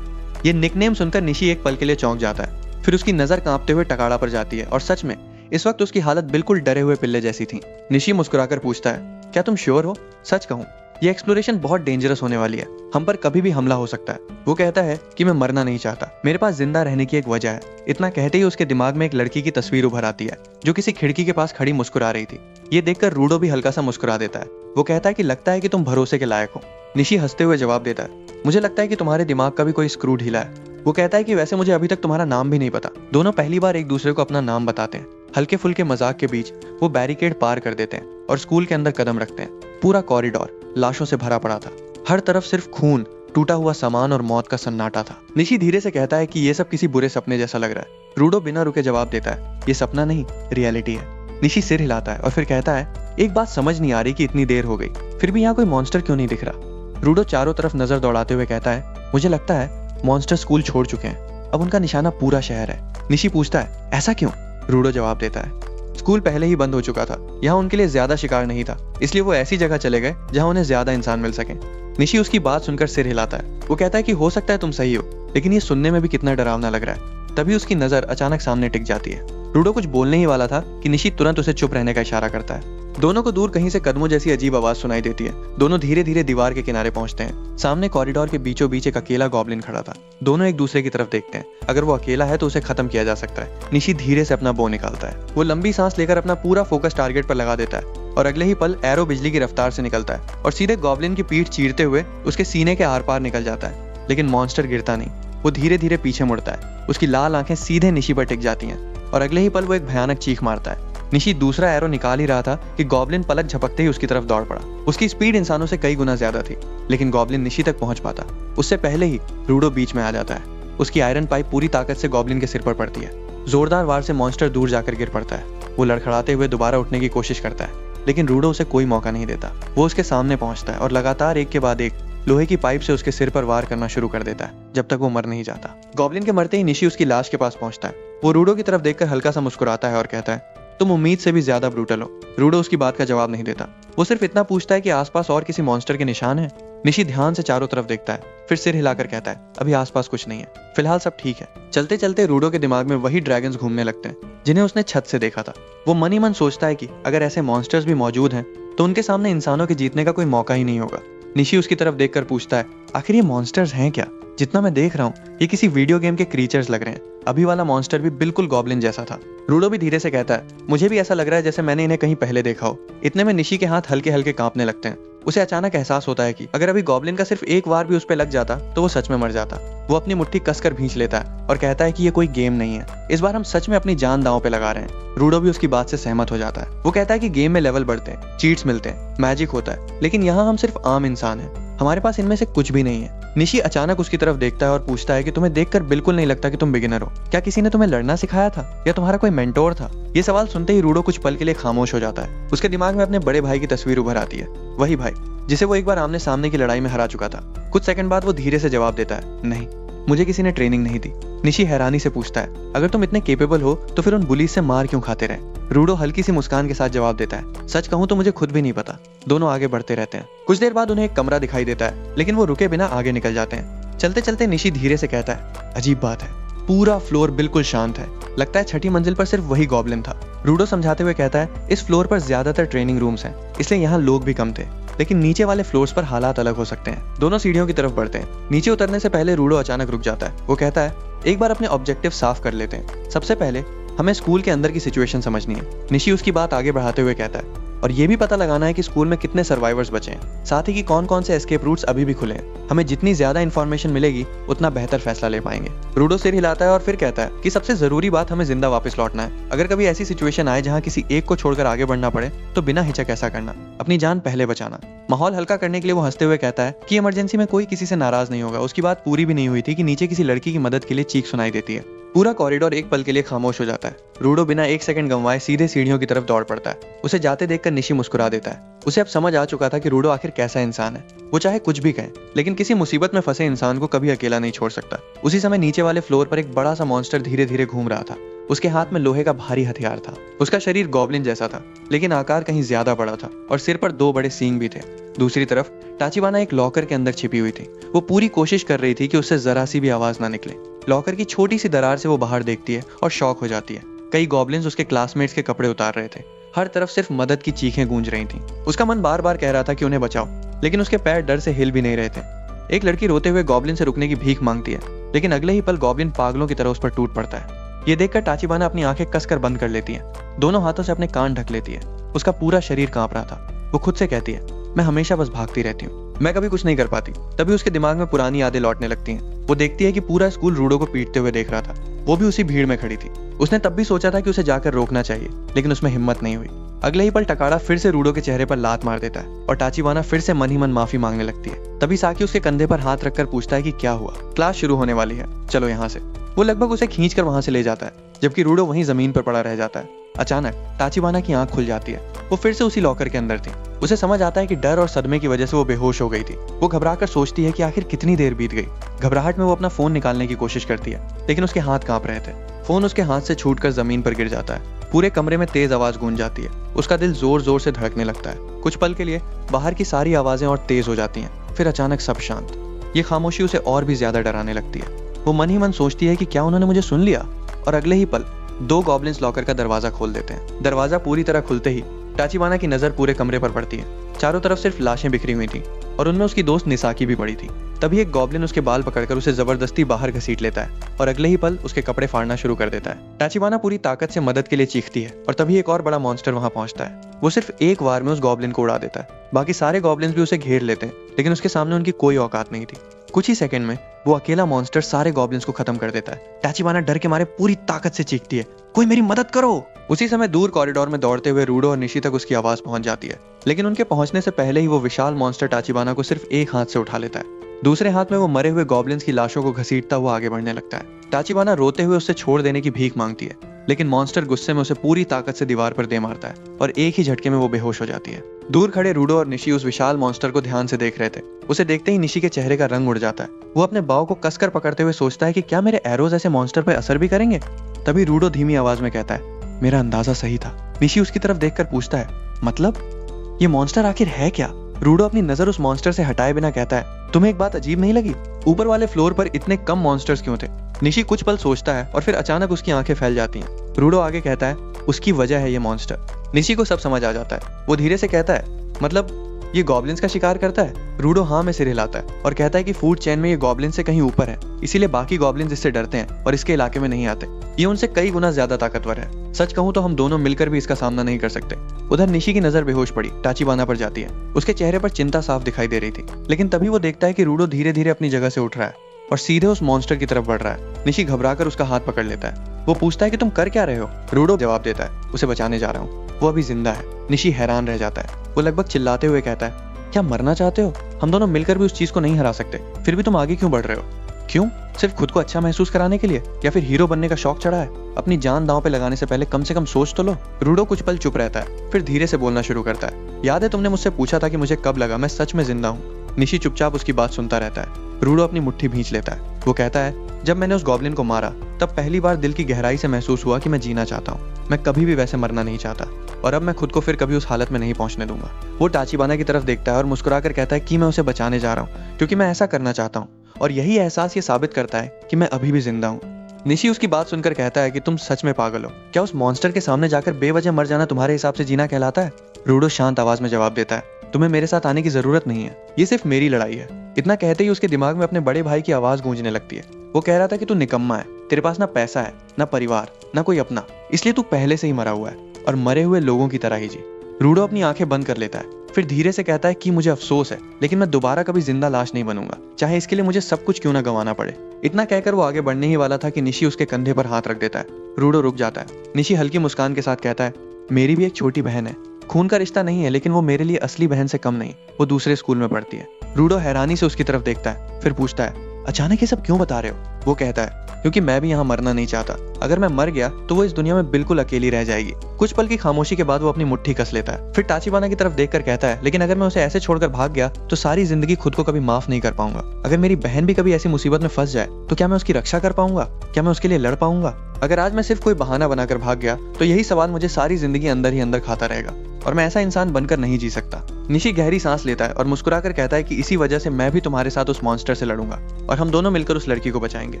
ये निकनेम सुनकर निशी एक पल के लिए चौंक जाता है। फिर उसकी नजर कांपते हुए टकाड़ा पर जाती है और सच में इस वक्त उसकी हालत बिल्कुल डरे हुए पिल्ले जैसी थी। निशी मुस्कुराकर पूछता है, क्या तुम श्योर हो? सच कहूं, ये एक्सप्लोरेशन बहुत डेंजरस होने वाली है, हम पर कभी भी हमला हो सकता है। वो कहता है कि मैं मरना नहीं चाहता, मेरे पास जिंदा रहने की एक वजह है। इतना कहते ही उसके दिमाग में एक लड़की की तस्वीर उभर आती है जो किसी खिड़की के पास खड़ी मुस्कुरा रही थी। ये देखकर रूडो भी हल्का सा मुस्कुरा देता है। वो कहता है कि लगता है कि तुम भरोसे के लायक हो। निशी हंसते हुए जवाब देता है, मुझे लगता है कि तुम्हारे दिमाग का भी कोई स्क्रू ढीला है। वो कहता है कि वैसे मुझे अभी तक तुम्हारा नाम भी नहीं पता। दोनों पहली बार एक दूसरे को अपना नाम बताते हैं। हल्के फुल्के मजाक के बीच वो बैरिकेड पार कर देते हैं और स्कूल के अंदर कदम रखते हैं। पूरा कॉरिडोर लाशों से भरा पड़ा था, हर तरफ सिर्फ खून, टूटा हुआ सामान और मौत का सन्नाटा था। निशी धीरे से कहता है कि ये सब किसी बुरे सपने जैसा लग रहा है। रूडो बिना रुके जवाब देता है, ये सपना नहीं, रियलिटी है। निशी सिर हिलाता है और फिर कहता है, एक बात समझ नहीं आ रही कि इतनी देर हो गई, फिर भी यहाँ कोई मॉन्स्टर क्यों नहीं दिख रहा? रूडो चारों तरफ नजर दौड़ाते हुए कहता है, मुझे लगता है मॉन्स्टर स्कूल छोड़ चुके हैं, अब उनका निशाना पूरा शहर है। निशी पूछता है, ऐसा क्यों? रूडो जवाब देता है, स्कूल पहले ही बंद हो चुका था, यहाँ उनके लिए ज्यादा शिकार नहीं था, इसलिए वो ऐसी जगह चले गए जहाँ उन्हें ज्यादा इंसान मिल सके। निशी उसकी बात सुनकर सिर हिलाता है। वो कहता है कि हो सकता है तुम सही हो, लेकिन ये सुनने में भी कितना डरावना लग रहा है। तभी उसकी नजर अचानक सामने टिक जाती है। रूडो कुछ बोलने ही वाला था कि निशी तुरंत उसे चुप रहने का इशारा करता है। दोनों को दूर कहीं से कदमों जैसी अजीब आवाज सुनाई देती है। दोनों धीरे धीरे दीवार के किनारे पहुंचते हैं। सामने कॉरिडोर के बीचों बीच एक अकेला गॉब्लिन खड़ा था। दोनों एक दूसरे की तरफ देखते हैं। अगर वो अकेला है तो उसे खत्म किया जा सकता है। निशी धीरे से अपना बो निकालता है। वो लंबी सांस लेकर अपना पूरा फोकस टारगेट पर लगा देता है और अगले ही पल एरो बिजली की रफ्तार से निकलता है और सीधे गॉब्लिन की पीठ चीरते हुए उसके सीने के आर पार निकल जाता है। लेकिन मॉन्स्टर गिरता नहीं, वो धीरे धीरे पीछे मुड़ता है। उसकी लाल आंखें सीधे निशी पर टिक जाती हैं और अगले ही पल वो एक भयानक चीख मारता है। निशी दूसरा एरो निकाल ही रहा था कि गॉब्लिन पलक झपकते ही उसकी तरफ दौड़ पड़ा। उसकी स्पीड इंसानों से कई गुना ज्यादा थी, लेकिन गॉब्लिन निशी तक पहुंच पाता उससे पहले ही रूडो बीच में आ जाता है। उसकी आयरन पाइप पूरी ताकत से गॉब्लिन के सिर पर पड़ती है। जोरदार वार से मॉन्स्टर दूर जाकर गिर पड़ता है। वो लड़खड़ाते हुए दोबारा उठने की कोशिश करता है, लेकिन रूडो उसे कोई मौका नहीं देता। वो उसके सामने पहुंचता है और लगातार एक के बाद एक लोहे की पाइप से उसके सिर पर वार करना शुरू कर देता है, जब तक वो मर नहीं जाता। गॉब्लिन के मरते ही निशी उसकी लाश के पास पहुंचता है। वो रूडो की तरफ देखकर हल्का सा मुस्कुराता है और कहता है, तुम उम्मीद से भी ज्यादा ब्रूटल हो। रूडो उसकी बात का जवाब नहीं देता। वो सिर्फ इतना पूछता है कि आसपास और किसी मॉन्स्टर के निशान हैं। निशी ध्यान से चारों तरफ देखता है, फिर सिर हिलाकर कहता है, अभी आसपास कुछ नहीं है, फिलहाल सब ठीक है। चलते चलते रूडो के दिमाग में वही ड्रैगन्स घूमने लगते हैं जिन्हें उसने छत से देखा था। वो मन ही मन सोचता है कि अगर ऐसे मॉन्स्टर्स भी मौजूद हैं तो उनके सामने इंसानों के जीतने का कोई मौका ही नहीं होगा। निशी उसकी तरफ देखकर पूछता है, आखिर ये मॉन्स्टर्स हैं क्या? जितना मैं देख रहा हूँ ये किसी वीडियो गेम के क्रीचर्स लग रहे हैं। अभी वाला मॉन्स्टर भी बिल्कुल गॉब्लिन जैसा था। रूडो भी धीरे से कहता है, मुझे भी ऐसा लग रहा है जैसे मैंने इन्हें कहीं पहले देखा हो। इतने में निशी के हाथ हल्के हल्के कांपने लगते हैं। उसे अचानक एहसास होता है कि अगर अभी गॉब्लिन का सिर्फ एक वार भी उस पर लग जाता तो वो सच में मर जाता। वो अपनी मुट्ठी कसकर भींच लेता है और कहता है कि ये कोई गेम नहीं है, इस बार हम सच में अपनी जान दांव पे लगा रहे हैं। रूडो भी उसकी बात से सहमत हो जाता है। वो कहता है कि गेम में लेवल बढ़ते हैं, चीट्स मिलते हैं, मैजिक होता है, लेकिन यहाँ हम सिर्फ आम इंसान हैं, हमारे पास इनमें से कुछ भी नहीं है। निशी अचानक उसकी तरफ देखता है और पूछता है कि तुम्हें देखकर बिल्कुल नहीं लगता कि तुम बिगिनर हो। क्या किसी ने तुम्हें लड़ना सिखाया था या तुम्हारा कोई मेंटोर था? ये सवाल सुनते ही रूडो कुछ पल के लिए खामोश हो जाता है। उसके दिमाग में अपने बड़े भाई की तस्वीर उभर आती है, वही भाई जिसे वो एक बार आमने सामने की लड़ाई में हरा चुका था। कुछ सेकंड बाद वो धीरे से जवाब देता है, नहीं, मुझे किसी ने ट्रेनिंग नहीं दी। निशी हैरानी से पूछता है, अगर तुम इतने केपेबल हो तो फिर उन बुलीज से मार क्यों खाते रहे? रूडो हल्की सी मुस्कान के साथ जवाब देता है, सच कहूं तो मुझे खुद भी नहीं पता। दोनों आगे बढ़ते रहते हैं। कुछ देर बाद उन्हें एक कमरा दिखाई देता है, लेकिन वो रुके बिना आगे निकल जाते हैं। चलते चलते निशी धीरे से कहता है, अजीब बात है, पूरा फ्लोर बिल्कुल शांत है, लगता है छठी मंजिल पर सिर्फ वही गॉब्लिन था। रूडो समझाते हुए कहता है, इस फ्लोर पर ज्यादातर ट्रेनिंग रूम्स हैं, इसलिए यहाँ लोग भी कम थे, लेकिन नीचे वाले फ्लोर्स पर हालात अलग हो सकते हैं। दोनों सीढ़ियों की तरफ बढ़ते हैं। नीचे उतरने से पहले रूडो अचानक रुक जाता है। वो कहता है, एक बार अपने ऑब्जेक्टिव साफ कर लेते हैं। सबसे पहले हमें स्कूल के अंदर की सिचुएशन समझनी है। निशी उसकी बात आगे बढ़ाते हुए कहता है, और ये भी पता लगाना है कि स्कूल में कितने सर्वाइवर्स बचे हैं, साथ ही कि कौन कौन से एस्केप रूट्स अभी भी खुले हैं। हमें जितनी ज्यादा इन्फॉर्मेशन मिलेगी उतना बेहतर फैसला ले पाएंगे। रूडो सिर हिलाता है और फिर कहता है कि सबसे जरूरी बात, हमें जिंदा वापस लौटना है। अगर कभी ऐसी सिचुएशन आए जहाँ किसी एक को छोड़कर आगे बढ़ना पड़े तो बिना हिचक ऐसा करना, अपनी जान पहले बचाना। माहौल हल्का करने के लिए वो हंसते हुए कहता है कि इमरजेंसी में कोई किसी से नाराज नहीं होगा। उसकी बात पूरी भी नहीं हुई थी कि नीचे किसी लड़की की मदद के लिए चीख सुनाई देती है। पूरा कॉरिडोर एक पल के लिए खामोश हो जाता है। रूडो बिना एक सेकंड गंवाए सीधे सीढ़ियों की तरफ दौड़ पड़ता है। उसे जाते देखकर निशी मुस्कुरा देता है। उसे अब समझ आ चुका था कि रूडो आखिर कैसा इंसान है। वो चाहे कुछ भी कहे, लेकिन किसी मुसीबत में फंसे इंसान को कभी अकेला नहीं छोड़ सकता। उसी समय नीचे वाले फ्लोर पर एक बड़ा सा मॉन्स्टर धीरे धीरे घूम रहा था। उसके हाथ में लोहे का भारी हथियार था। उसका शरीर गॉब्लिन जैसा था, लेकिन आकार कहीं ज्यादा बड़ा था और सिर पर 2 बड़े सींग भी थे। दूसरी तरफ टाचिबाना एक लॉकर के अंदर छिपी हुई थी। वो पूरी कोशिश कर रही थी कि उससे जरा सी भी आवाज ना निकले। लॉकर की छोटी सी दरार से वो बाहर देखती है और शॉक हो जाती है। कई गॉब्लिन्स उसके क्लासमेट्स के कपड़े उतार रहे थे। हर तरफ सिर्फ मदद की चीखें गूंज रही थीं। उसका मन बार बार कह रहा था कि उन्हें बचाओ, लेकिन उसके पैर डर से हिल भी नहीं रहे थे। एक लड़की रोते हुए गॉब्लिन से रुकने की भीख मांगती है, लेकिन अगले ही पल गॉब्लिन पागलों की तरह उस पर टूट पड़ता है। ये देखकर टाचिबाना अपनी आंखें कसकर बंद कर लेती है। दोनों हाथों से अपने कान ढक लेती है। उसका पूरा शरीर कांप रहा था। वो खुद से कहती है, मैं हमेशा बस भागती रहती हूँ, मैं कभी कुछ नहीं कर पाती। तभी उसके दिमाग में पुरानी यादें लौटने लगती हैं। वो देखती है कि पूरा स्कूल रूडो को पीटते हुए देख रहा था। वो भी उसी भीड़ में खड़ी थी। उसने तब भी सोचा था कि उसे जाकर रोकना चाहिए, लेकिन उसमें हिम्मत नहीं हुई। अगले ही पल टकाड़ा फिर से रूडो के चेहरे पर लात मार देता है और टाचिबाना फिर से मन ही मन माफी मांगने लगती है। तभी साकी उसके कंधे पर हाथ रखकर पूछता है कि क्या हुआ, क्लास शुरू होने वाली है, चलो यहाँ से। वो लगभग उसे खींचकर वहां से ले जाता है, जबकि रूडो वहीं जमीन पर पड़ा रह जाता है। अचानक टाचिबाना की आंख खुल जाती है। वो फिर से उसी लॉकर के अंदर थी। उसे समझ आता है कि डर और सदमे की वजह से वो बेहोश हो गई थी। वो घबराकर सोचती है कि आखिर कितनी देर बीत गई। घबराहट में वो अपना फोन निकालने की कोशिश करती है, लेकिन उसके हाथ कांप रहे थे। फोन उसके हाथ से छूटकर जमीन पर गिर जाता है। पूरे कमरे में तेज आवाज गूंज जाती है। उसका दिल जोर जोर से धड़कने लगता है। कुछ पल के लिए बाहर की सारी आवाजें और तेज हो जाती हैं। फिर अचानक सब शांत। ये खामोशी उसे और भी ज्यादा डराने लगती है। वो मन ही मन सोचती है कि क्या उन्होंने मुझे सुन लिया। और अगले ही पल 2 गॉब्लिन्स लॉकर का दरवाजा खोल देते हैं। दरवाजा पूरी तरह खुलते ही टाचिबाना की नजर पूरे कमरे पर पड़ती है। चारों तरफ सिर्फ लाशें बिखरी हुई थी और उनमें उसकी दोस्त निसाकी भी पड़ी थी। तभी एक गॉब्लिन उसके बाल पकड़कर उसे जबरदस्ती बाहर घसीट लेता है और अगले ही पल उसके कपड़े फाड़ना शुरू कर देता है। टाचिबाना पूरी ताकत से मदद के लिए चीखती है और तभी एक और बड़ा मॉन्स्टर वहां पहुंचता है। वो सिर्फ एक वार में उस गॉब्लिन को उड़ा देता है। बाकी सारे गॉब्लिन्स भी उसे घेर लेते हैं, लेकिन उसके सामने उनकी कोई औकात नहीं थी। कुछ ही सेकंड में वो अकेला मॉन्स्टर सारे गॉब्लिन्स को खत्म कर देता है। टाचिबाना डर के मारे पूरी ताकत से चीखती है, कोई मेरी मदद करो। उसी समय दूर कॉरिडोर में दौड़ते हुए रूडो और निशी तक उसकी आवाज पहुंच जाती है, लेकिन उनके पहुंचने से पहले ही वो विशाल मॉन्स्टर टाचिबाना को सिर्फ एक हाथ से उठा लेता है। दूसरे हाथ में वो मरे हुए गॉब्लिन्स की लाशों को घसीटता हुआ आगे बढ़ने लगता है। टाचिबाना रोते हुए उससे छोड़ देने की भीख मांगती है, लेकिन मॉन्स्टर गुस्से में उसे पूरी ताकत से दीवार पर दे मारता है और एक ही झटके में वो बेहोश हो जाती है। दूर खड़े रूडो और निशी उस विशाल मॉन्स्टर को ध्यान से देख रहे थे। उसे देखते ही निशी के चेहरे का रंग उड़ जाता है। वो अपने बाव को कसकर पकड़ते हुए सोचता है कि क्या मेरे एरोज ऐसे मॉन्स्टर पर असर भी करेंगे। तभी रूडो धीमी आवाज में कहता है, मेरा अंदाजा सही था। निशी उसकी तरफ देखकर पूछता है, मतलब ये मॉन्स्टर आखिर है क्या? रूडो अपनी नजर उस मॉन्स्टर से हटाए बिना कहता है, तुम्हें एक बात अजीब नहीं लगी? ऊपर वाले फ्लोर पर इतने कम मॉन्स्टर्स क्यों थे? निशी कुछ पल सोचता है और फिर अचानक उसकी आंखें फैल जाती हैं। रूडो आगे कहता है, उसकी वजह है ये मॉन्स्टर। निशी को सब समझ आ जाता है। वो धीरे से कहता है, मतलब ये गॉब्लिन्स का शिकार करता है? रूडो हाँ में सिर हिलाता है और कहता है कि फूड चेन में ये गॉब्लिन से कहीं ऊपर है, इसीलिए बाकी गॉब्लिन्स इससे डरते हैं और इसके इलाके में नहीं आते। ये उनसे कई गुना ज्यादा ताकतवर है। सच कहूं तो हम दोनों मिलकर भी इसका सामना नहीं कर सकते। उधर निशी की नजर बेहोश पड़ी टाचिबाना पर जाती है। उसके चेहरे पर चिंता साफ दिखाई दे रही थी, लेकिन तभी वो देखता है कि रूडो धीरे धीरे अपनी जगह से उठ रहा है और सीधे उस मॉन्स्टर की तरफ बढ़ रहा है। निशी घबराकर उसका हाथ पकड़ लेता है। वो पूछता है कि तुम कर क्या रहे हो? रूडो जवाब देता है, उसे बचाने जा रहा हूँ, वो अभी जिंदा है। निशी हैरान रह जाता है। वो लगभग चिल्लाते हुए कहता है, क्या मरना चाहते हो? हम दोनों मिलकर भी उस चीज को नहीं हरा सकते, फिर भी तुम आगे क्यों बढ़ रहे हो? क्यों? सिर्फ खुद को अच्छा महसूस कराने के लिए, या फिर हीरो बनने का शौक चढ़ा है? अपनी जान दांव पे लगाने से पहले कम से कम सोच तो लो। रूडो कुछ पल चुप रहता है, फिर धीरे से बोलना शुरू करता है, याद है तुमने मुझसे पूछा था कि मुझे कब लगा मैं सच में जिंदा हूँ? निशी चुपचाप उसकी बात सुनता रहता है। रूडो अपनी मुट्ठी भींच लेता है। वो कहता है, जब मैंने उस गॉब्लिन को मारा तब पहली बार दिल की गहराई से महसूस हुआ कि मैं जीना चाहता हूँ। मैं कभी भी वैसे मरना नहीं चाहता और अब मैं खुद को फिर कभी उस हालत में नहीं पहुंचने दूंगा। वो टाचिबाना की तरफ देखता है और मुस्कुराकर कहता है कि मैं उसे बचाने जा रहा हूँ क्योंकि मैं ऐसा करना चाहता हूँ और यही एहसास ये साबित करता है कि मैं अभी भी जिंदा हूँ। निशी उसकी बात सुनकर कहता है कि तुम सच में पागल हो। क्या उस मॉन्स्टर के सामने जाकर बेवजह मर जाना तुम्हारे हिसाब से जीना कहलाता है? रूडो शांत आवाज में जवाब देता है, तुम्हें मेरे साथ आने की जरूरत नहीं है, ये सिर्फ मेरी लड़ाई है। इतना कहते ही उसके दिमाग में अपने बड़े भाई की आवाज गूंजने लगती है। वो कह रहा था कि तू निकम्मा है, तेरे पास ना पैसा है, ना परिवार, ना कोई अपना, इसलिए तू पहले से ही मरा हुआ है और मरे हुए लोगों की तरह ही जी। रूडो अपनी आंखें बंद कर लेता है, फिर धीरे से कहता है कि मुझे अफसोस है, लेकिन मैं दोबारा कभी जिंदा लाश नहीं बनूंगा, चाहे इसके लिए मुझे सब कुछ क्यों ना गंवाना पड़े। इतना कहकर वो आगे बढ़ने ही वाला था कि निशी उसके कंधे पर हाथ रख देता है। रूडो रुक जाता है। निशी हल्की मुस्कान के साथ कहता है, मेरी भी एक छोटी बहन है, खून का रिश्ता नहीं है, लेकिन वो मेरे लिए असली बहन से कम नहीं। वो दूसरे स्कूल में पढ़ती है। रूडो हैरानी से उसकी तरफ देखता है, फिर पूछता है, अचानक ये सब क्यों बता रहे हो? वो कहता है, क्योंकि मैं भी यहाँ मरना नहीं चाहता। अगर मैं मर गया तो वो इस दुनिया में बिल्कुल अकेली रह जाएगी। कुछ पल की खामोशी के बाद वो अपनी मुट्ठी कस लेता है, फिर ताचिबाना की तरफ देखकर कहता है, लेकिन अगर मैं उसे ऐसे छोड़कर भाग गया तो सारी जिंदगी खुद को कभी माफ नहीं कर पाऊंगा। अगर मेरी बहन भी कभी ऐसी मुसीबत में फंस जाए तो क्या मैं उसकी रक्षा कर पाऊंगा? क्या मैं उसके लिए लड़ पाऊंगा? अगर आज मैं सिर्फ कोई बहाना बनाकर भाग गया तो यही सवाल मुझे सारी जिंदगी अंदर ही अंदर खाता रहेगा और मैं ऐसा इंसान बनकर नहीं जी सकता। निशी गहरी सांस लेता है और मुस्कुराकर कहता है कि इसी वजह से मैं भी तुम्हारे साथ उस मॉन्स्टर से लड़ूंगा और हम दोनों मिलकर उस लड़की को बचाएंगे।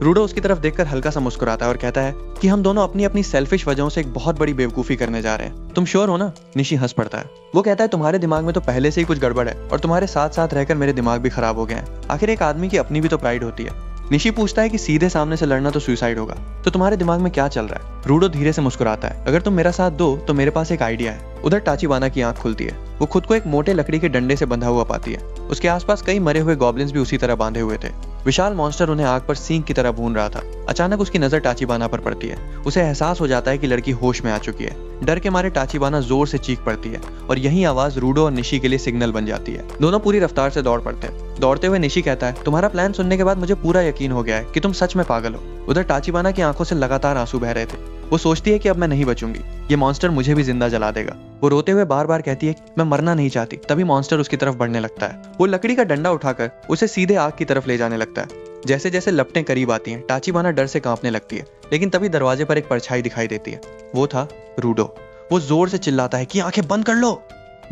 रूडो उसकी तरफ देखकर हल्का सा मुस्कुराता है और कहता है कि हम दोनों अपनी अपनी सेल्फिश वजहों से एक बहुत बड़ी बेवकूफी करने जा रहे हैं। तुम श्योर हो ना? निशी हंस पड़ता है। वो कहता है, तुम्हारे दिमाग में तो पहले से ही कुछ गड़बड़ है और तुम्हारे साथ साथ रहकर मेरे दिमाग भी खराब हो गए हैं। आखिर एक आदमी की अपनी भी तो प्राइड होती है। निशी पूछता है कि सीधे सामने से लड़ना तो सुसाइड होगा, तो तुम्हारे दिमाग में क्या चल रहा है? रूडो धीरे से मुस्कुराता है, अगर तुम मेरा साथ दो तो मेरे पास एक आइडिया है। उधर ताचिबाना की आंख खुलती है। वो खुद को एक मोटे लकड़ी के डंडे से बंधा हुआ पाती है। उसके आसपास कई मरे हुए गॉब्लिन्स भी उसी तरह बांधे हुए थे। विशाल मॉन्स्टर उन्हें आग पर सींग की तरह भून रहा था। अचानक उसकी नजर ताचिबाना पर पड़ती है। उसे एहसास हो जाता है कि लड़की होश में आ चुकी है। डर के मारे ताचिबाना जोर से चीख पड़ती है और यही आवाज रूडो और निशी के लिए सिग्नल बन जाती है। दोनों पूरी रफ्तार से दौड़ पड़ते हैं। दौड़ते हुए निशी कहता है, तुम्हारा प्लान सुनने के बाद मुझे पूरा यकीन हो गया है कि तुम सच में पागल हो। उधर ताचिबाना की आंखों से लगातार आंसू बह रहे थे। वो सोचती है कि अब मैं नहीं बचूंगी, ये मॉन्स्टर मुझे भी जिंदा जला देगा। वो रोते हुए बार बार कहती है कि मैं मरना नहीं चाहती। तभी मॉन्स्टर उसकी तरफ बढ़ने लगता है। वो लकड़ी का डंडा उठाकर उसे सीधे आग की तरफ ले जाने लगता है। जैसे जैसे लपटें करीब आती हैं, ताचिबाना डर से कांपने लगती है। लेकिन तभी दरवाजे पर एक परछाई दिखाई देती है। वो था रूडो। वो जोर से चिल्लाता है कि आंखें बंद कर लो।